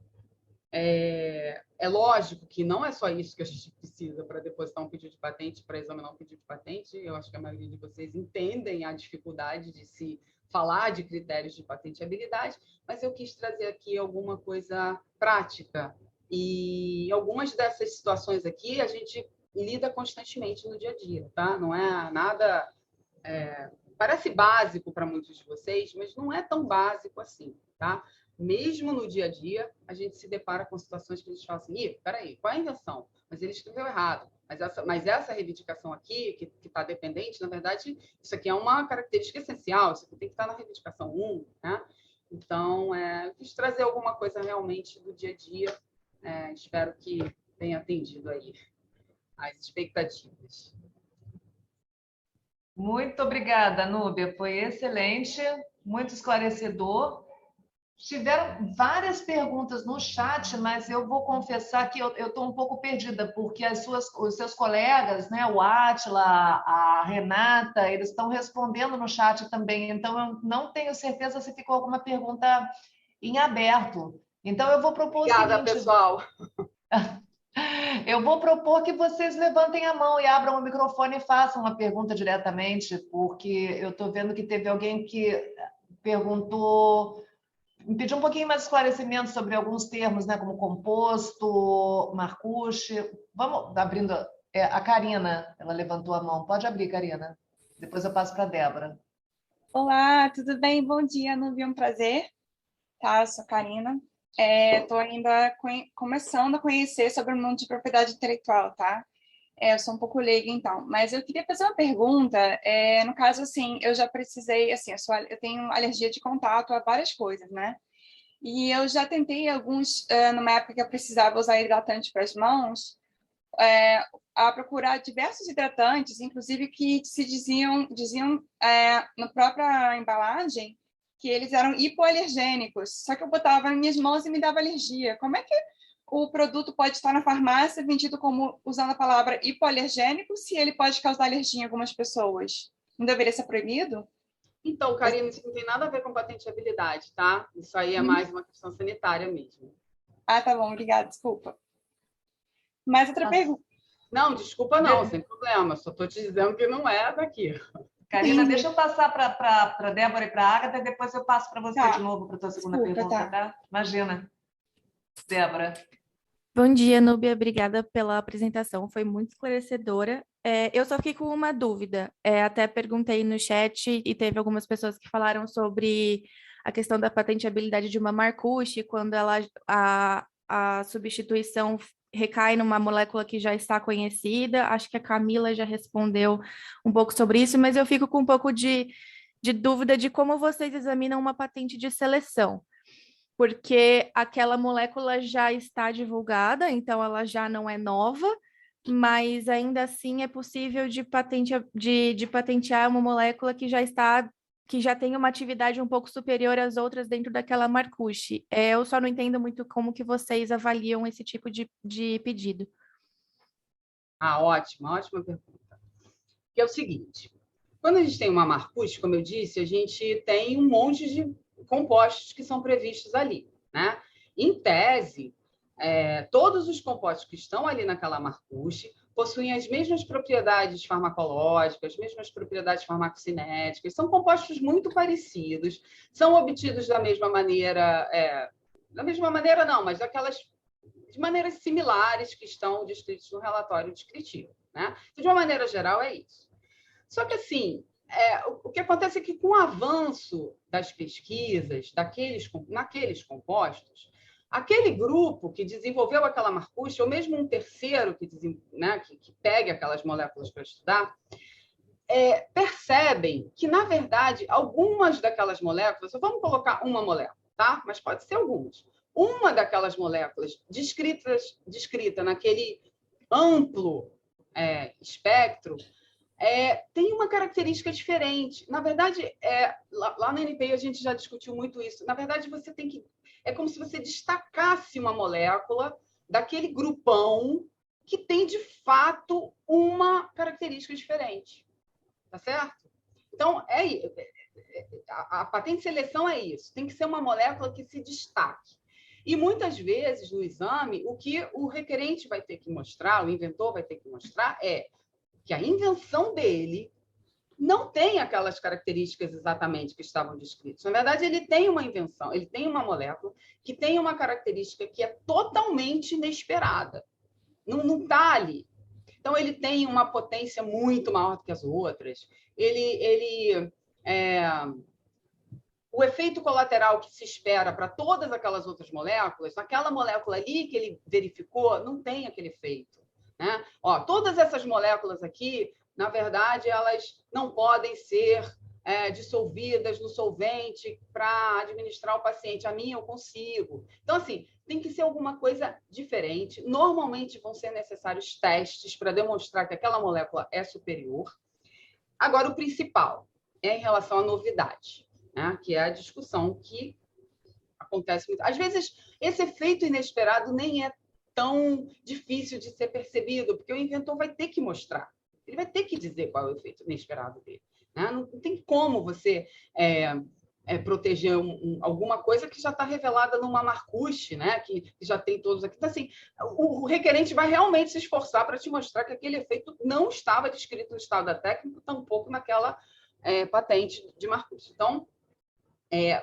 [SPEAKER 2] É lógico que não é só isso que a gente precisa para depositar um pedido de patente, para examinar um pedido de patente. Eu acho que a maioria de vocês entendem a dificuldade de se falar de critérios de patenteabilidade, mas eu quis trazer aqui alguma coisa prática. E algumas dessas situações aqui a gente lida constantemente no dia a dia, tá? Não é nada... parece básico para muitos de vocês, mas não é tão básico assim, tá? Mesmo no dia a dia, a gente se depara com situações que a gente fala assim, peraí, qual é a invenção? Mas ele escreveu errado. Mas essa reivindicação aqui, que está dependente, na verdade, isso aqui é uma característica essencial, isso aqui tem que estar na reivindicação 1, né? Então, eu quis trazer alguma coisa realmente do dia a dia. Espero que tenha atendido aí as expectativas.
[SPEAKER 1] Muito obrigada, Núbia. Foi excelente, muito esclarecedor. Tiveram várias perguntas no chat, mas eu vou confessar que eu estou um pouco perdida, porque os seus colegas, né, o Átila, a Renata, eles estão respondendo no chat também, então eu não tenho certeza se ficou alguma pergunta em aberto. Então eu vou propor o
[SPEAKER 2] Obrigada,
[SPEAKER 1] seguinte,
[SPEAKER 2] pessoal.
[SPEAKER 1] eu vou propor que vocês levantem a mão e abram o microfone e façam uma pergunta diretamente, porque eu estou vendo que teve alguém que perguntou, me pediu um pouquinho mais de esclarecimento sobre alguns termos, né, como composto, Marcucci. Vamos abrindo. A Karina, ela levantou a mão. Pode abrir, Karina. Depois eu passo para a Débora.
[SPEAKER 3] Olá, tudo bem? Bom dia, Nubia, um prazer. Tá, eu sou a Karina. Estou ainda começando a conhecer sobre o mundo de propriedade intelectual, tá? Eu sou um pouco leiga, então. Mas eu queria fazer uma pergunta. No caso, assim, eu já precisei, assim, eu tenho alergia de contato a várias coisas, né? E eu já tentei alguns, numa época que eu precisava usar hidratante para as mãos, a procurar diversos hidratantes, inclusive que se diziam na própria embalagem que eles eram hipoalergênicos. Só que eu botava nas minhas mãos e me dava alergia. Como é que o produto pode estar na farmácia vendido como usando a palavra hipoalergênico se ele pode causar alergia em algumas pessoas? Não deveria ser proibido?
[SPEAKER 2] Então, Karina, isso não tem nada a ver com patenteabilidade, tá? Isso aí é mais uma questão sanitária mesmo.
[SPEAKER 3] Ah, tá bom, obrigada, desculpa. Mais outra pergunta.
[SPEAKER 2] Não, desculpa não, sem problema. Só estou te dizendo que não é daqui.
[SPEAKER 1] Karina, deixa eu passar para a Débora e para a Agatha, e depois eu passo para você de novo para a tua segunda pergunta, tá? Imagina. Débora.
[SPEAKER 4] Bom dia, Núbia. Obrigada pela apresentação, foi muito esclarecedora. Eu só fiquei com uma dúvida. Até perguntei no chat e teve algumas pessoas que falaram sobre a questão da patenteabilidade de uma Marcucci, quando a substituição recai numa molécula que já está conhecida. Acho que a Camila já respondeu um pouco sobre isso, mas eu fico com um pouco de dúvida de como vocês examinam uma patente de seleção. Porque aquela molécula já está divulgada, então ela já não é nova, mas ainda assim é possível de patentear uma molécula que já tem uma atividade um pouco superior às outras dentro daquela Marcucci. Eu só não entendo muito como que vocês avaliam esse tipo de pedido.
[SPEAKER 2] Ótima pergunta. Que é o seguinte, quando a gente tem uma Marcucci, como eu disse, a gente tem um monte de compostos que são previstos ali, né? Em tese, todos os compostos que estão ali naquela Marcucci possuem as mesmas propriedades farmacológicas, as mesmas propriedades farmacocinéticas, são compostos muito parecidos, são obtidos da mesma maneira não, mas de maneiras similares que estão descritos no relatório descritivo, né? Então, de uma maneira geral, é isso. Só que, assim, o que acontece é que, com o avanço das pesquisas naqueles compostos, aquele grupo que desenvolveu aquela Marcucci, ou mesmo um terceiro que pegue aquelas moléculas para estudar, percebem que, na verdade, algumas daquelas moléculas, vamos colocar uma molécula, tá? Mas pode ser algumas. Uma daquelas moléculas descrita naquele amplo espectro, tem uma característica diferente. Na verdade, lá na NPI a gente já discutiu muito isso. Na verdade, você tem que... É como se você destacasse uma molécula daquele grupão que tem, de fato, uma característica diferente. Tá certo? Então, a patente de seleção é isso. Tem que ser uma molécula que se destaque. E, muitas vezes, no exame, o que o requerente vai ter que mostrar, o inventor vai ter que mostrar, é que a invenção dele não tem aquelas características exatamente que estavam descritas. Na verdade, ele tem uma invenção, ele tem uma molécula que tem uma característica que é totalmente inesperada. Não está ali. Então, ele tem uma potência muito maior do que as outras. O efeito colateral que se espera para todas aquelas outras moléculas, naquela molécula ali que ele verificou, não tem aquele efeito, né? Todas essas moléculas aqui, na verdade, elas não podem ser dissolvidas no solvente para administrar ao paciente. A minha eu consigo. Então, assim, tem que ser alguma coisa diferente. Normalmente vão ser necessários testes para demonstrar que aquela molécula é superior. Agora, o principal é em relação à novidade, né? Que é a discussão que acontece muito. Às vezes, esse efeito inesperado nem é tão difícil de ser percebido, porque o inventor vai ter que mostrar. Ele vai ter que dizer qual é o efeito inesperado dele. Né? Não tem como você proteger alguma coisa que já está revelada numa Marcuse, né? Que já tem todos aqui. Então, assim, o requerente vai realmente se esforçar para te mostrar que aquele efeito não estava descrito no estado da técnica, tampouco naquela patente de Marcuse. Então,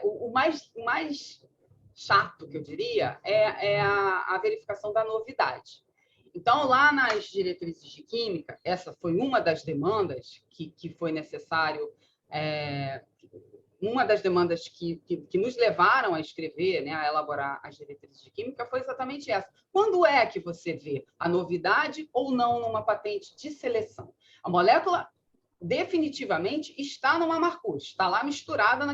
[SPEAKER 2] o mais chato, que eu diria, é a verificação da novidade. Então, lá nas diretrizes de química, essa foi uma das demandas que foi necessário, uma das demandas que nos levaram a escrever, né, a elaborar as diretrizes de química, foi exatamente essa. Quando é que você vê a novidade ou não numa patente de seleção? A molécula definitivamente está numa Marcuse, está lá misturada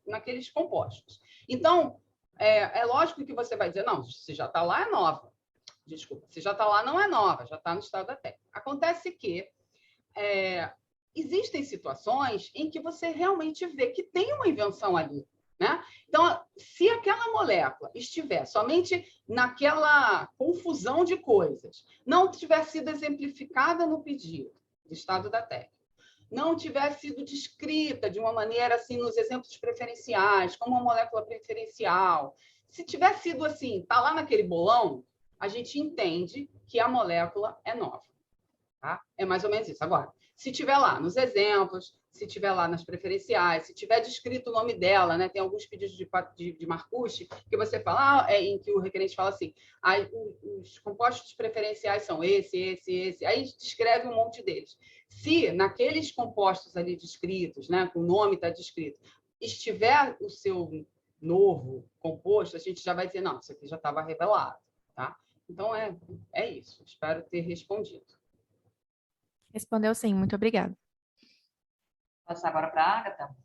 [SPEAKER 2] naqueles compostos. Então, é lógico que você vai dizer, não, se já está lá, é nova. Desculpa, se já está lá, não é nova, já está no estado da técnica. Acontece que existem situações em que você realmente vê que tem uma invenção ali. Né? Então, se aquela molécula estiver somente naquela confusão de coisas, não tiver sido exemplificada no pedido de estado da técnica, não tiver sido descrita de uma maneira assim nos exemplos preferenciais, como uma molécula preferencial, se tiver sido assim, está lá naquele bolão, a gente entende que a molécula é nova. Tá? É mais ou menos isso. Agora, se tiver lá nos exemplos, se tiver lá nas preferenciais, se tiver descrito o nome dela, né? Tem alguns pedidos de Marcuse que você fala, em que o requerente fala assim, os compostos preferenciais são esse, aí descreve um monte deles. Se naqueles compostos ali descritos, né, com o nome está descrito, estiver o seu novo composto, a gente já vai dizer, não, isso aqui já estava revelado. Tá? Então, é isso. Espero ter respondido.
[SPEAKER 4] Respondeu sim, muito obrigada.
[SPEAKER 1] Passar agora para a Agatha.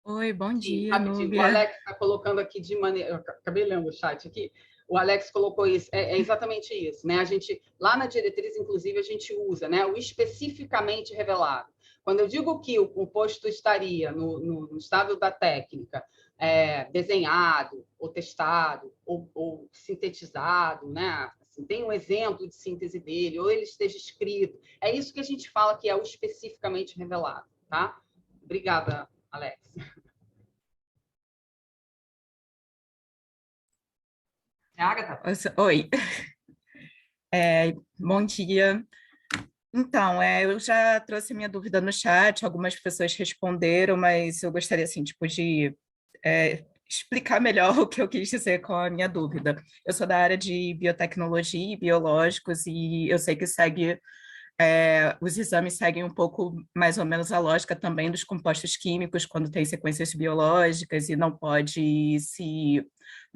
[SPEAKER 5] Oi, bom dia,
[SPEAKER 2] Rapidinho,
[SPEAKER 5] Núbia.
[SPEAKER 2] o Alex está colocando aqui de maneira... Eu acabei lendo o chat aqui. O Alex colocou isso. É exatamente isso. Né? A gente, lá na diretriz, inclusive, a gente usa, né, o especificamente revelado. Quando eu digo que o composto estaria no estado da técnica, desenhado, ou testado, ou sintetizado, né? Assim, tem um exemplo de síntese dele, ou ele esteja escrito. É isso que a gente fala que é o especificamente revelado. Tá? Obrigada, Alex.
[SPEAKER 1] Agatha.
[SPEAKER 5] Oi. Bom dia. Então, eu já trouxe minha dúvida no chat, algumas pessoas responderam, mas eu gostaria, assim, tipo, de explicar melhor o que eu quis dizer com a minha dúvida. Eu sou da área de biotecnologia e biológicos, e eu sei que os exames seguem um pouco, mais ou menos, a lógica também dos compostos químicos, quando tem sequências biológicas, e não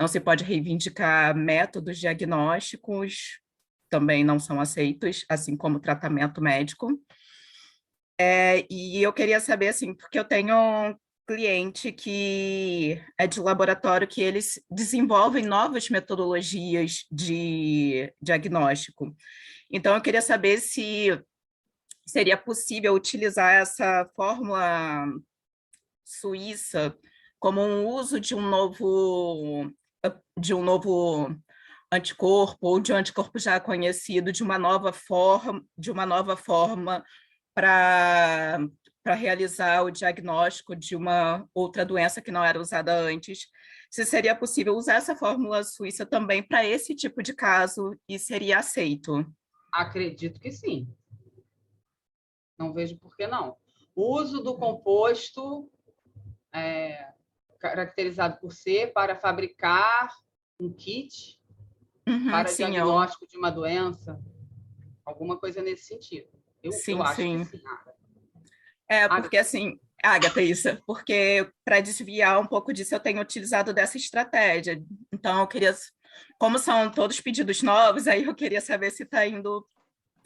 [SPEAKER 5] se pode reivindicar métodos diagnósticos, também não são aceitos, assim como tratamento médico. E eu queria saber, assim, porque eu tenho um cliente que é de laboratório que eles desenvolvem novas metodologias de diagnóstico. Então, eu queria saber se seria possível utilizar essa fórmula suíça como um uso de um novo anticorpo ou de um anticorpo já conhecido de uma nova forma para realizar o diagnóstico de uma outra doença que não era usada antes. Se seria possível usar essa fórmula suíça também para esse tipo de caso e seria aceito?
[SPEAKER 2] Acredito que sim. Não vejo por que não. O uso do composto caracterizado por C para fabricar um kit para diagnóstico de uma doença, alguma coisa nesse sentido. Eu acho que sim, Agatha.
[SPEAKER 5] Porque assim, Agatha, isso, porque para desviar um pouco disso, eu tenho utilizado dessa estratégia. Então, eu queria, como são todos pedidos novos, aí eu queria saber se está indo,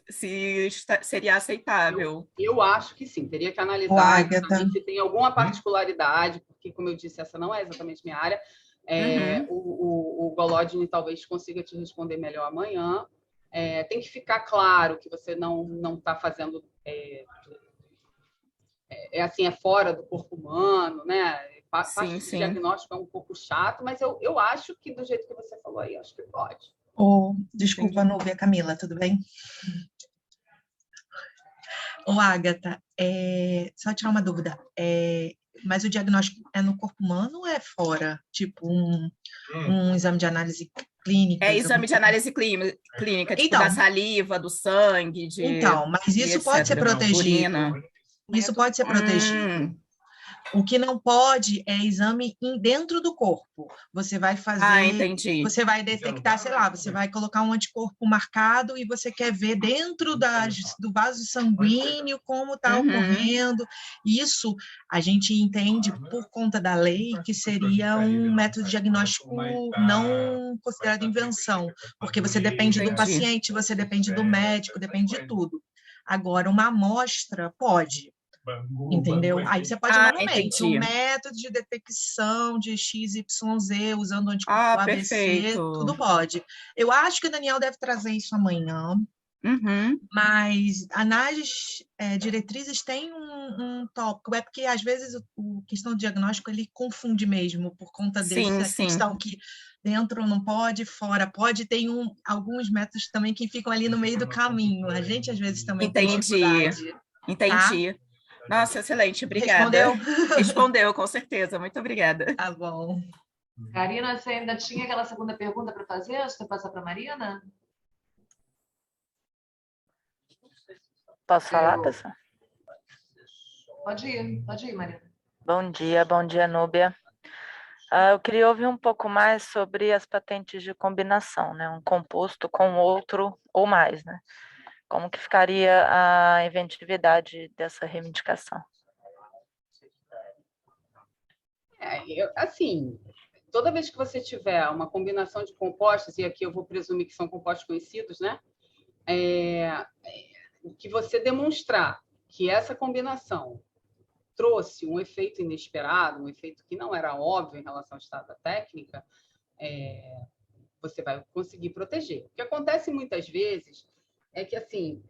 [SPEAKER 5] seria aceitável.
[SPEAKER 2] Eu acho que sim, teria que analisar se tem alguma particularidade, porque, como eu disse, essa não é exatamente minha área. O Golodini talvez consiga te responder melhor amanhã. Tem que ficar claro que você não está fazendo... assim, é fora do corpo humano, né? parte
[SPEAKER 5] Sim,
[SPEAKER 2] de
[SPEAKER 5] sim.
[SPEAKER 2] diagnóstico é um pouco chato, mas eu acho que do jeito que você falou aí, acho que pode.
[SPEAKER 6] Desculpa,
[SPEAKER 5] Entendi.
[SPEAKER 6] Núbia, Camila, tudo bem? Agatha, só tirar uma dúvida. Mas o diagnóstico é no corpo humano ou é fora? Tipo, um exame de análise clínica?
[SPEAKER 5] É exame de análise clínica, tipo da
[SPEAKER 6] Então,
[SPEAKER 5] saliva, do sangue,
[SPEAKER 6] mas
[SPEAKER 5] e
[SPEAKER 6] isso pode ser
[SPEAKER 5] etc.
[SPEAKER 6] protegido.
[SPEAKER 5] Urina.
[SPEAKER 6] Isso pode ser protegido. O que não pode é exame dentro do corpo. Você vai fazer,
[SPEAKER 5] entendi.
[SPEAKER 6] você vai detectar, sei lá, você vai colocar um anticorpo marcado e você quer ver dentro do vaso sanguíneo como está ocorrendo. Isso a gente entende por conta da lei que seria um método diagnóstico não considerado invenção, porque você depende do paciente, você depende do médico, depende de tudo. Agora, uma amostra pode. Entendeu? Aí você pode normalmente um método de detecção de XYZ usando o anticorpo ABC,
[SPEAKER 5] perfeito.
[SPEAKER 6] tudo pode. Eu acho que o Daniel deve trazer isso amanhã, mas as diretrizes têm um tópico, é porque às vezes o questão do diagnóstico ele confunde mesmo por conta dessa questão que dentro não pode, fora pode, tem alguns métodos também que ficam ali no meio do caminho. A gente às vezes também tem dificuldade.
[SPEAKER 5] Entendi.
[SPEAKER 6] Tá?
[SPEAKER 5] Nossa, excelente, obrigada. Respondeu, com certeza. Muito obrigada.
[SPEAKER 6] Tá bom.
[SPEAKER 1] Karina, você ainda tinha aquela segunda pergunta para fazer? Antes de passar para a Marina?
[SPEAKER 7] Posso falar, pessoal?
[SPEAKER 1] Pode ir, Marina.
[SPEAKER 7] Bom dia, Núbia. Eu queria ouvir um pouco mais sobre as patentes de combinação, né? Um composto com outro ou mais, né? Como que ficaria a inventividade dessa reivindicação?
[SPEAKER 2] Assim, toda vez que você tiver uma combinação de compostos, e aqui eu vou presumir que são compostos conhecidos, né? Que você demonstrar que essa combinação trouxe um efeito inesperado, um efeito que não era óbvio em relação ao estado da técnica, você vai conseguir proteger. O que acontece muitas vezes é que, assim,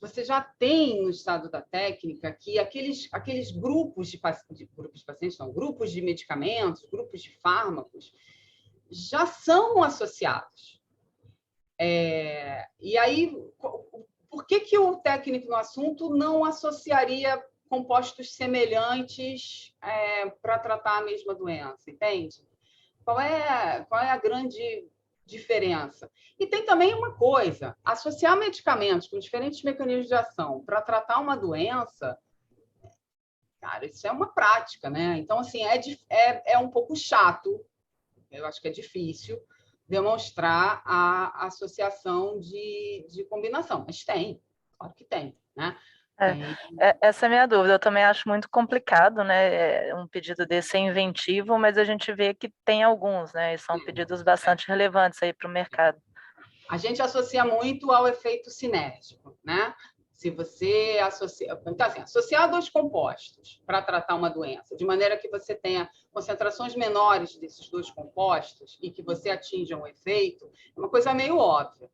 [SPEAKER 2] você já tem no estado da técnica que aqueles grupos de pacientes, não, grupos de medicamentos, grupos de fármacos, já são associados. E aí, por que o técnico no assunto não associaria compostos semelhantes para tratar a mesma doença, entende? Qual é a grande diferença? E tem também uma coisa, associar medicamentos com diferentes mecanismos de ação para tratar uma doença, cara, isso é uma prática, né? Então, assim, é um pouco chato, eu acho que é difícil demonstrar a associação de combinação, mas tem, claro que tem, né?
[SPEAKER 7] Essa é a minha dúvida. Eu também acho muito complicado, né? Um pedido desse é inventivo, mas a gente vê que tem alguns, né? E são pedidos bastante relevantes aí para o mercado.
[SPEAKER 2] A gente associa muito ao efeito sinérgico, né? Se você associa... Então, assim, associar dois compostos para tratar uma doença, de maneira que você tenha concentrações menores desses dois compostos e que você atinja um efeito, é uma coisa meio óbvia.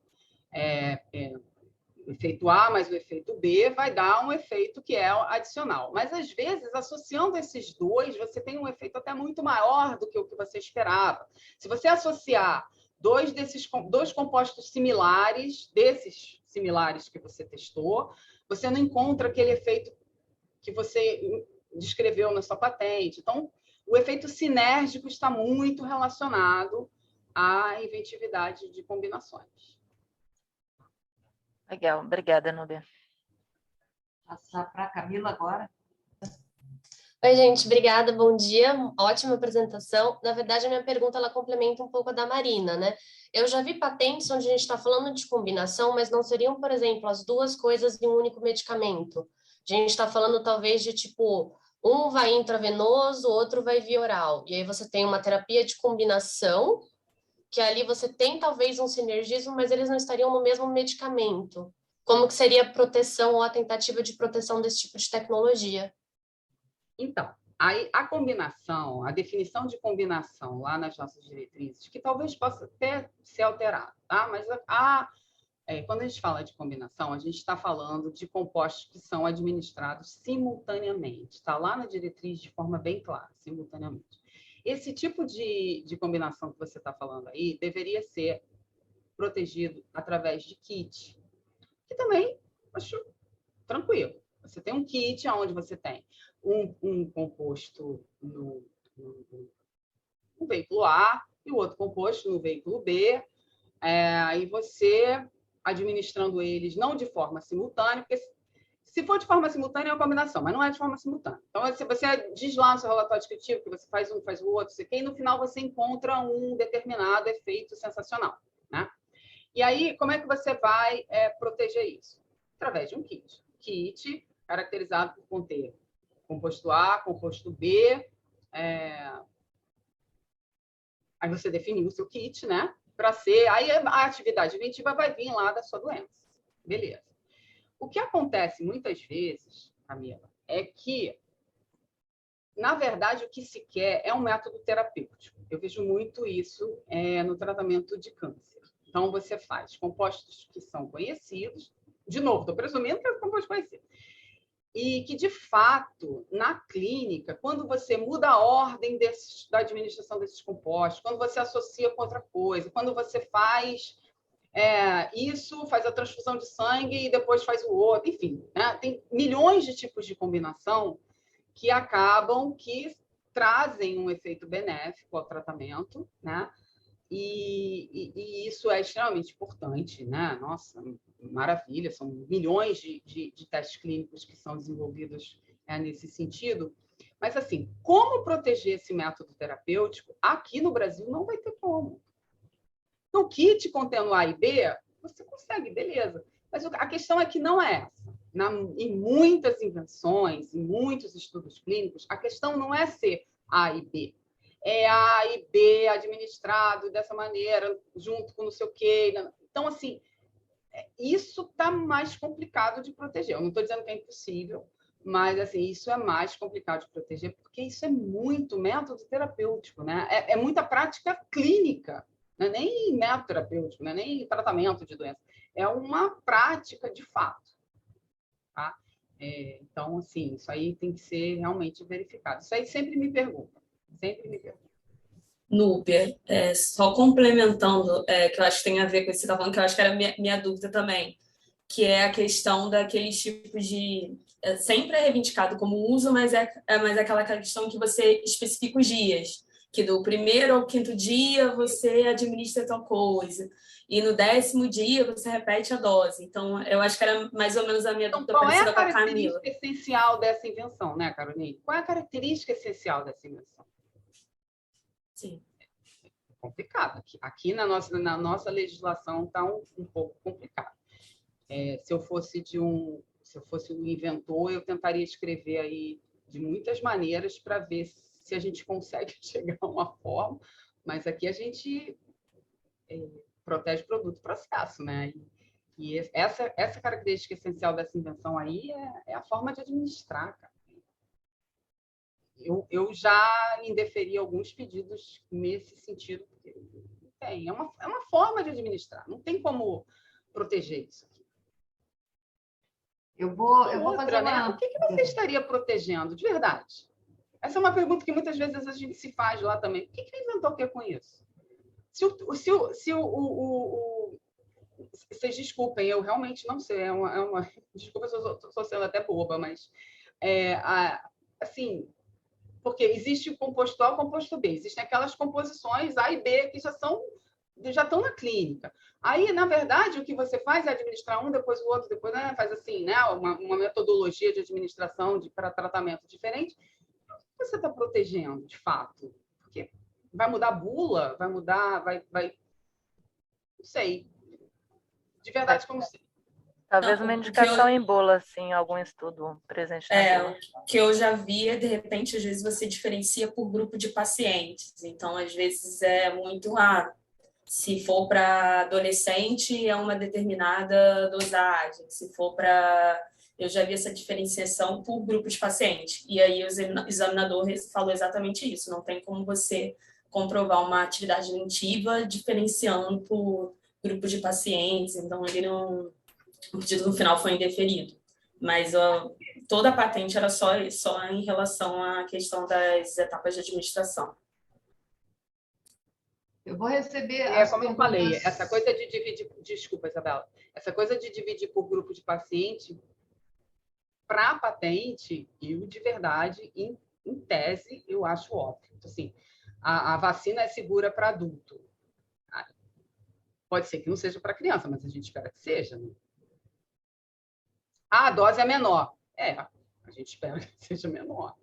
[SPEAKER 2] O efeito A mais o efeito B vai dar um efeito que é adicional. Mas, às vezes, associando esses dois, você tem um efeito até muito maior do que o que você esperava. Se você associar dois compostos similares, desses similares que você testou, você não encontra aquele efeito que você descreveu na sua patente. Então, o efeito sinérgico está muito relacionado à inventividade de combinações.
[SPEAKER 7] Legal, obrigada, Núbia.
[SPEAKER 1] Passar para a Camila agora.
[SPEAKER 8] Oi, gente, obrigada, bom dia, ótima apresentação. Na verdade, a minha pergunta, ela complementa um pouco a da Marina, né? Eu já vi patentes onde a gente está falando de combinação, mas não seriam, por exemplo, as duas coisas em um único medicamento. A gente está falando, talvez, de tipo, um vai intravenoso, o outro vai via oral. E aí você tem uma terapia de combinação, que ali você tem, talvez, um sinergismo, mas eles não estariam no mesmo medicamento. Como que seria a proteção ou a tentativa de proteção desse tipo de tecnologia?
[SPEAKER 2] Então, aí a combinação, a definição de combinação lá nas nossas diretrizes, que talvez possa até ser alterada, tá? Mas Quando a gente fala de combinação, a gente está falando de compostos que são administrados simultaneamente. Está lá na diretriz de forma bem clara, simultaneamente. Esse tipo de combinação que você está falando aí deveria ser protegido através de kit, que também acho tranquilo. Você tem um kit onde você tem um composto no veículo A e o outro composto no veículo B. Aí você administrando eles não de forma simultânea, porque se for de forma simultânea é uma combinação, mas não é de forma simultânea. Então, você diz lá no seu relatório descritivo que você faz um, faz o outro, e no final você encontra um determinado efeito sensacional, né? E aí, como é que você vai proteger isso? Através de um kit. Kit caracterizado por conter composto A, composto B. Aí você definiu o seu kit, né? Para ser... Aí a atividade inventiva vai vir lá da sua doença. Beleza. O que acontece muitas vezes, Camila, é que, na verdade, o que se quer é um método terapêutico. Eu vejo muito isso no tratamento de câncer. Então, você faz compostos que são conhecidos. De novo, estou presumindo que é um composto conhecido. E que, de fato, na clínica, quando você muda a ordem da administração desses compostos, quando você associa com outra coisa, quando você faz isso, faz a transfusão de sangue e depois faz o outro, enfim, né? Tem milhões de tipos de combinação que trazem um efeito benéfico ao tratamento, né? E isso é extremamente importante, né? Nossa, maravilha, são milhões de testes clínicos que são desenvolvidos nesse sentido. Mas, assim, como proteger esse método terapêutico? Aqui no Brasil não vai ter como. No kit contendo A e B, você consegue, beleza. Mas a questão é que não é essa. Em muitas invenções, em muitos estudos clínicos, a questão não é ser A e B. É A e B administrado dessa maneira, junto com não sei o quê. Então, assim, isso está mais complicado de proteger. Eu não estou dizendo que é impossível, mas assim, isso é mais complicado de proteger, porque isso é muito método terapêutico, né? É muita prática clínica, não é nem método terapêutico, não é nem tratamento de doença. É uma prática de fato. Tá? Então, assim, isso aí tem que ser realmente verificado. Isso aí sempre me perguntam.
[SPEAKER 9] Núbia, só complementando, que eu acho que tem a ver com isso que você está falando, que eu acho que era minha dúvida também, que é a questão daqueles tipos de... sempre é reivindicado como uso, mas é aquela questão que você especifica os dias, que do 1º ao 5º dia você administra tal coisa, e no 10º dia você repete a dose. Então, eu acho que era mais ou menos a minha dúvida parecida com a Camila.
[SPEAKER 2] Qual é a característica essencial dessa invenção, né, Caroline? Qual é a característica essencial dessa invenção?
[SPEAKER 9] Sim.
[SPEAKER 2] É complicado. Aqui na nossa legislação está um pouco complicado. Se eu fosse o inventor, eu tentaria escrever aí de muitas maneiras para ver se a gente consegue chegar a uma forma, mas aqui a gente protege produto e processo, né? E essa característica essencial dessa invenção aí é a forma de administrar, cara. Eu já indeferi alguns pedidos nesse sentido, porque é uma forma de administrar, não tem como proteger isso aqui.
[SPEAKER 1] Eu vou fazer uma...
[SPEAKER 2] O que você estaria protegendo, de verdade? Essa é uma pergunta que muitas vezes a gente se faz lá também. O que o inventor quer com isso? Vocês desculpem, eu realmente não sei. Desculpa se eu estou sendo até boba, mas... assim... Porque existe o composto A e o composto B. Existem aquelas composições A e B que já estão na clínica. Aí, na verdade, o que você faz é administrar um, depois o outro, depois faz assim, né? Uma metodologia de administração para tratamento diferente. O que você está protegendo, de fato? Porque vai mudar a bula, vai mudar, vai... Não sei. De verdade, como sei.
[SPEAKER 7] Talvez uma indicação em bula, assim, algum estudo presente na bula.
[SPEAKER 9] O que eu já vi é, de repente, às vezes você diferencia por grupo de pacientes. Então, às vezes é muito se for para adolescente, é uma determinada dosagem. Se for para... Eu já vi essa diferenciação por grupo de pacientes. E aí o examinador falou exatamente isso. Não tem como você comprovar uma atividade inventiva diferenciando por grupo de pacientes, então ele não, o pedido no final foi indeferido. Mas toda a patente era só em relação à questão das etapas de administração.
[SPEAKER 1] Eu vou receber
[SPEAKER 2] como eu falei, essa coisa de dividir... Desculpa, Isabela. Essa coisa de dividir por grupo de paciente, para a patente, eu, de verdade, em tese, eu acho óbvio. Assim, a vacina é segura para adulto. Pode ser que não seja para criança, mas a gente espera que seja. Né? A dose é menor. A gente espera que seja menor.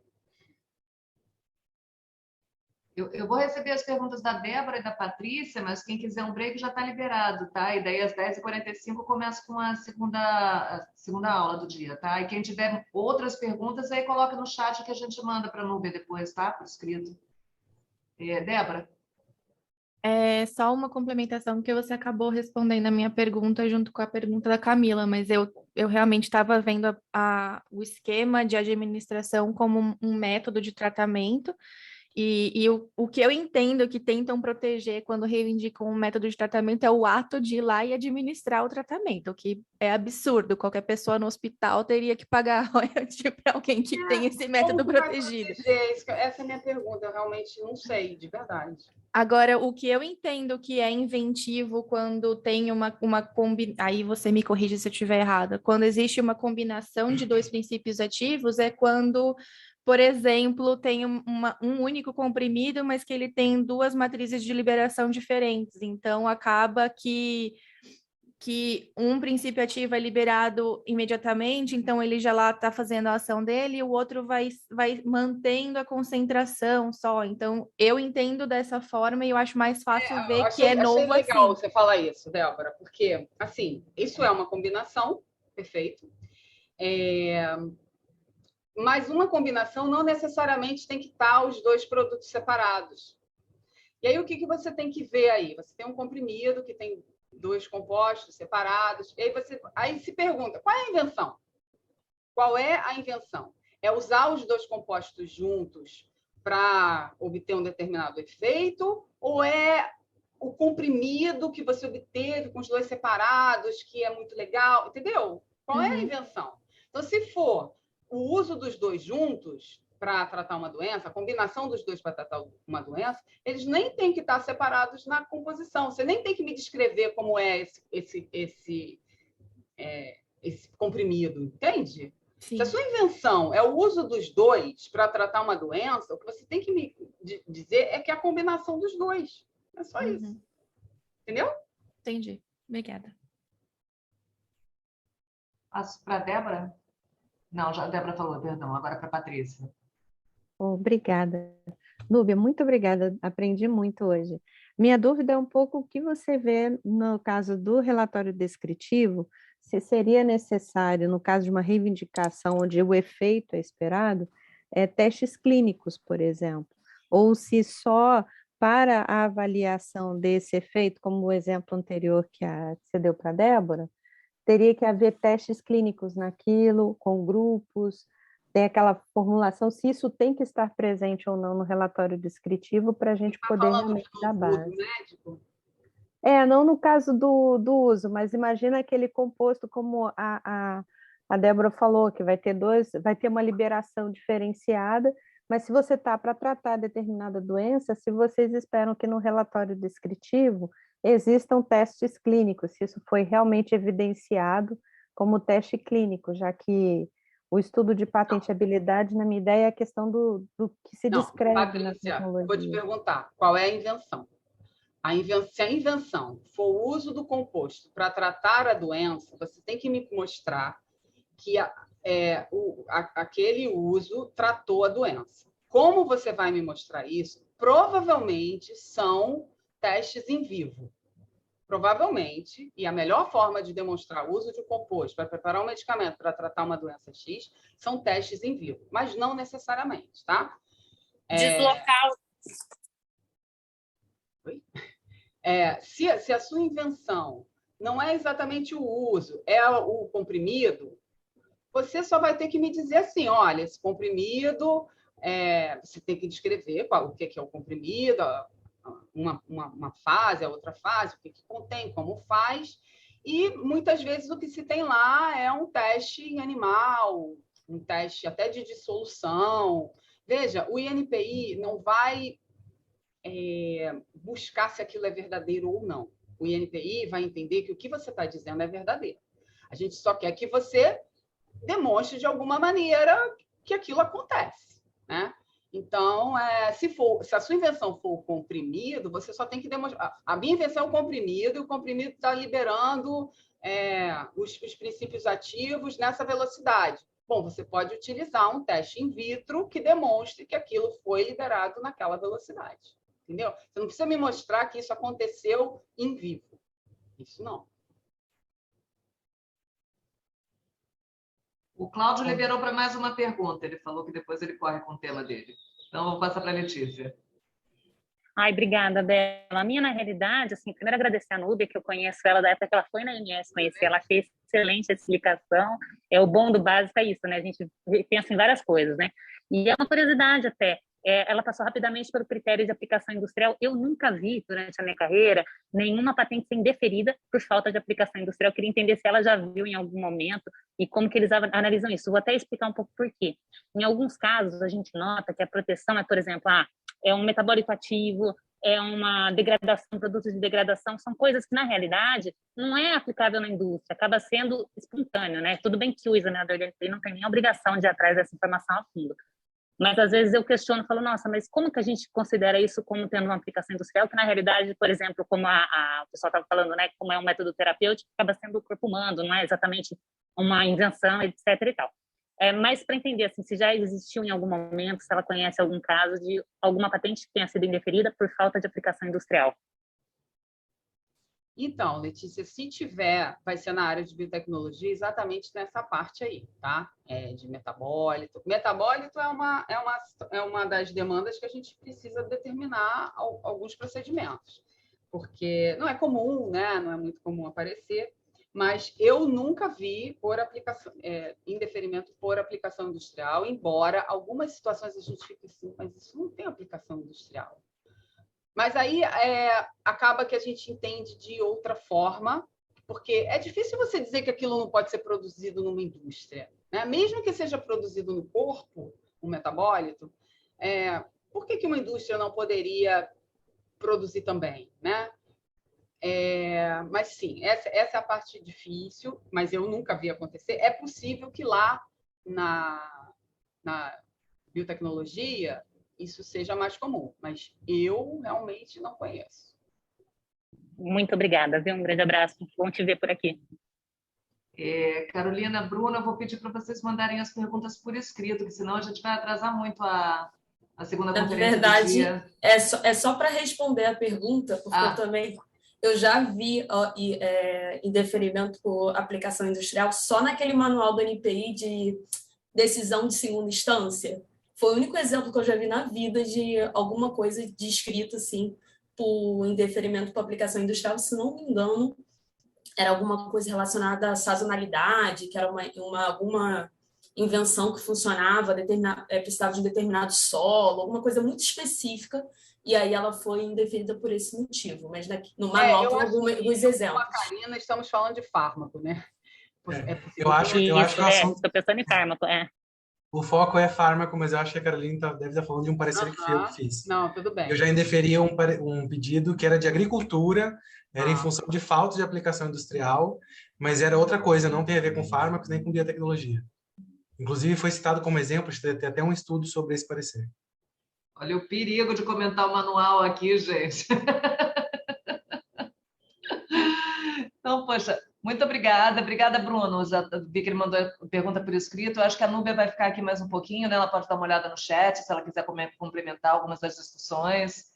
[SPEAKER 1] Eu vou receber as perguntas da Débora e da Patrícia, mas quem quiser um break já está liberado, tá? E daí às 10h45 começa com a segunda aula do dia, tá? E quem tiver outras perguntas, aí coloca no chat que a gente manda para a nuvem depois, tá? Por escrito. Débora?
[SPEAKER 4] É só uma complementação que você acabou respondendo a minha pergunta junto com a pergunta da Camila, mas eu realmente estava vendo o esquema de administração como um método de tratamento. E o que eu entendo que tentam proteger quando reivindicam um método de tratamento é o ato de ir lá e administrar o tratamento, o que é absurdo. Qualquer pessoa no hospital teria que pagar royalty para alguém que tem esse método protegido.
[SPEAKER 2] Essa é a minha pergunta, eu realmente não sei, de verdade.
[SPEAKER 4] Agora, o que eu entendo que é inventivo quando tem uma combinação, aí você me corrige se eu estiver errada, quando existe uma combinação de dois princípios ativos, é quando, por exemplo, tem um único comprimido, mas que ele tem duas matrizes de liberação diferentes. Então, acaba que um princípio ativo é liberado imediatamente, então ele já lá está fazendo a ação dele, e o outro vai mantendo a concentração só. Então, eu entendo dessa forma e eu acho mais fácil ver que é novo assim.
[SPEAKER 2] É legal você falar isso, Débora, porque, assim, isso é uma combinação, perfeito, mas uma combinação não necessariamente tem que estar os dois produtos separados. E aí, o que você tem que ver aí? Você tem um comprimido que tem dois compostos separados, e aí se pergunta, qual é a invenção? Qual é a invenção? É usar os dois compostos juntos para obter um determinado efeito, ou é o comprimido que você obteve com os dois separados, que é muito legal, entendeu? Qual é a invenção? Então, se for o uso dos dois juntos para tratar uma doença, a combinação dos dois para tratar uma doença, eles nem têm que estar separados na composição. Você nem tem que me descrever como é esse comprimido, entende? Sim. Se a sua invenção é o uso dos dois para tratar uma doença, o que você tem que me dizer é que é a combinação dos dois. É só isso. Entendeu?
[SPEAKER 4] Entendi. Obrigada.
[SPEAKER 1] Passo para a Débora? Não, já a Débora falou, perdão. Agora para a Patrícia.
[SPEAKER 10] Obrigada. Núbia, muito obrigada. Aprendi muito hoje. Minha dúvida é um pouco o que você vê no caso do relatório descritivo, se seria necessário, no caso de uma reivindicação onde o efeito é esperado, testes clínicos, por exemplo, ou se só para a avaliação desse efeito, como o exemplo anterior que você deu para a Débora, teria que haver testes clínicos naquilo, com grupos, tem aquela formulação, se isso tem que estar presente ou não no relatório descritivo para a gente poder realmente dar base. Não no caso do uso, mas imagina aquele composto como a Débora falou, que vai ter uma liberação diferenciada, mas se você está para tratar determinada doença, se vocês esperam que no relatório descritivo existam testes clínicos, se isso foi realmente evidenciado como teste clínico, já que o estudo de patenteabilidade, na minha ideia, é a questão do que se descreve na tecnologia.
[SPEAKER 2] Vou te perguntar, qual é a invenção? Se a invenção for o uso do composto para tratar a doença, você tem que me mostrar que aquele uso tratou a doença. Como você vai me mostrar isso? Provavelmente são testes em vivo. Provavelmente, e a melhor forma de demonstrar o uso de um composto para preparar um medicamento para tratar uma doença X são testes em vivo, mas não necessariamente, tá?
[SPEAKER 8] Deslocar.
[SPEAKER 2] Se a sua invenção não é exatamente o uso, é o comprimido, você só vai ter que me dizer assim, olha, esse comprimido, você tem que descrever o que é o comprimido, uma fase, a outra fase, o que contém, como faz, e muitas vezes o que se tem lá é um teste em animal, um teste até de dissolução. Veja, o INPI não vai buscar se aquilo é verdadeiro ou não. O INPI vai entender que o que você está dizendo é verdadeiro. A gente só quer que você demonstre de alguma maneira que aquilo acontece, né? Então, se a sua invenção for o comprimido, você só tem que demonstrar. A minha invenção é o comprimido, e o comprimido está liberando os princípios ativos nessa velocidade. Bom, você pode utilizar um teste in vitro que demonstre que aquilo foi liberado naquela velocidade. Entendeu? Você não precisa me mostrar que isso aconteceu em vivo. Isso não.
[SPEAKER 1] O Cláudio liberou para mais uma pergunta. Ele falou que depois ele corre com o tema dele. Então, eu vou passar para a Letícia.
[SPEAKER 11] Ai, obrigada, Bela. A minha, na realidade, assim, primeiro agradecer a Núbia, que eu conheço ela da época que ela foi na MS, conheci ela, fez excelente explicação. O bom do básico é isso, né? A gente pensa em várias coisas, né? E é uma curiosidade até. Ela passou rapidamente pelo critério de aplicação industrial. Eu nunca vi, durante a minha carreira, nenhuma patente ser indeferida por falta de aplicação industrial. Eu queria entender se ela já viu em algum momento e como que eles analisam isso. Vou até explicar um pouco por quê. Em alguns casos, a gente nota que a proteção é, por exemplo, é um metabólito ativo, é uma degradação, produtos de degradação, são coisas que, na realidade, não é aplicável na indústria, acaba sendo espontâneo, né? Tudo bem que o examinador de NPI não tem nem obrigação de ir atrás dessa informação a fundo. Mas, às vezes, eu questiono, falo, nossa, mas como que a gente considera isso como tendo uma aplicação industrial, que, na realidade, por exemplo, como o pessoal estava falando, né, como é um método terapêutico, acaba sendo o corpo humano, não é exatamente uma invenção, etc. e tal. Mas, para entender, assim, se já existiu em algum momento, se ela conhece algum caso de alguma patente que tenha sido indeferida por falta de aplicação industrial.
[SPEAKER 2] Então, Letícia, se tiver, vai ser na área de biotecnologia exatamente nessa parte aí, tá? De metabólito. Metabólito é uma das demandas que a gente precisa determinar alguns procedimentos, porque não é comum, né? Não é muito comum aparecer, mas eu nunca vi por aplicação, indeferimento por aplicação industrial, embora algumas situações a gente fique assim, mas isso não tem aplicação industrial. Mas aí acaba que a gente entende de outra forma, porque é difícil você dizer que aquilo não pode ser produzido numa indústria, né? Mesmo que seja produzido no corpo, um metabólito, por que uma indústria não poderia produzir também, né? Mas sim, essa é a parte difícil, mas eu nunca vi acontecer. É possível que lá na biotecnologia isso seja mais comum, mas eu realmente não conheço.
[SPEAKER 11] Muito obrigada, viu? Um grande abraço. Bom te ver por aqui.
[SPEAKER 1] Carolina, Bruna, eu vou pedir para vocês mandarem as perguntas por escrito, que senão a gente vai atrasar muito a segunda conferência do dia.
[SPEAKER 9] Na verdade, é só para responder a pergunta, porque eu já vi indeferimento por aplicação industrial só naquele manual do NPI de decisão de segunda instância. Foi o único exemplo que eu já vi na vida de alguma coisa descrita assim, por indeferimento por aplicação industrial. Se não me engano, era alguma coisa relacionada à sazonalidade, que era alguma invenção que funcionava, precisava de um determinado solo, alguma coisa muito específica, e aí ela foi indeferida por esse motivo. Mas no manual tem alguns exemplos.
[SPEAKER 2] Com a Karina, estamos falando de fármaco, né?
[SPEAKER 12] Eu acho que o assunto...
[SPEAKER 11] Estou pensando em fármaco,
[SPEAKER 12] O foco é fármaco, mas eu acho que a Carolina deve estar falando de um parecer que fui eu que fiz.
[SPEAKER 2] Não, tudo bem.
[SPEAKER 12] Eu já indeferi um pedido que era de agricultura, era em função de falta de aplicação industrial, mas era outra coisa, não tem a ver com fármacos nem com biotecnologia. Inclusive, foi citado como exemplo, tem até um estudo sobre esse parecer.
[SPEAKER 1] Olha o perigo de comentar o manual aqui, gente. Então, poxa... Muito obrigada. Obrigada, Bruno. Já vi que ele mandou a pergunta por escrito. Eu acho que a Núbia vai ficar aqui mais um pouquinho, né? Ela pode dar uma olhada no chat, se ela quiser complementar algumas das discussões.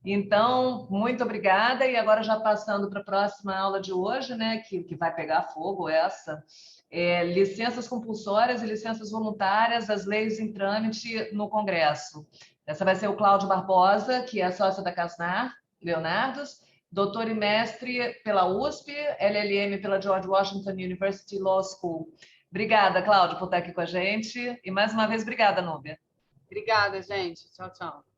[SPEAKER 1] Então, muito obrigada. E agora, já passando para a próxima aula de hoje, né? Que vai pegar fogo essa. Licenças compulsórias e licenças voluntárias, as leis em trâmite no Congresso. Essa vai ser o Cláudio Barbosa, que é sócio da Casnar, Leonardos, doutor e mestre pela USP, LLM pela George Washington University Law School. Obrigada, Cláudio, por estar aqui com a gente. E mais uma vez, obrigada, Núbia.
[SPEAKER 2] Obrigada, gente. Tchau, tchau.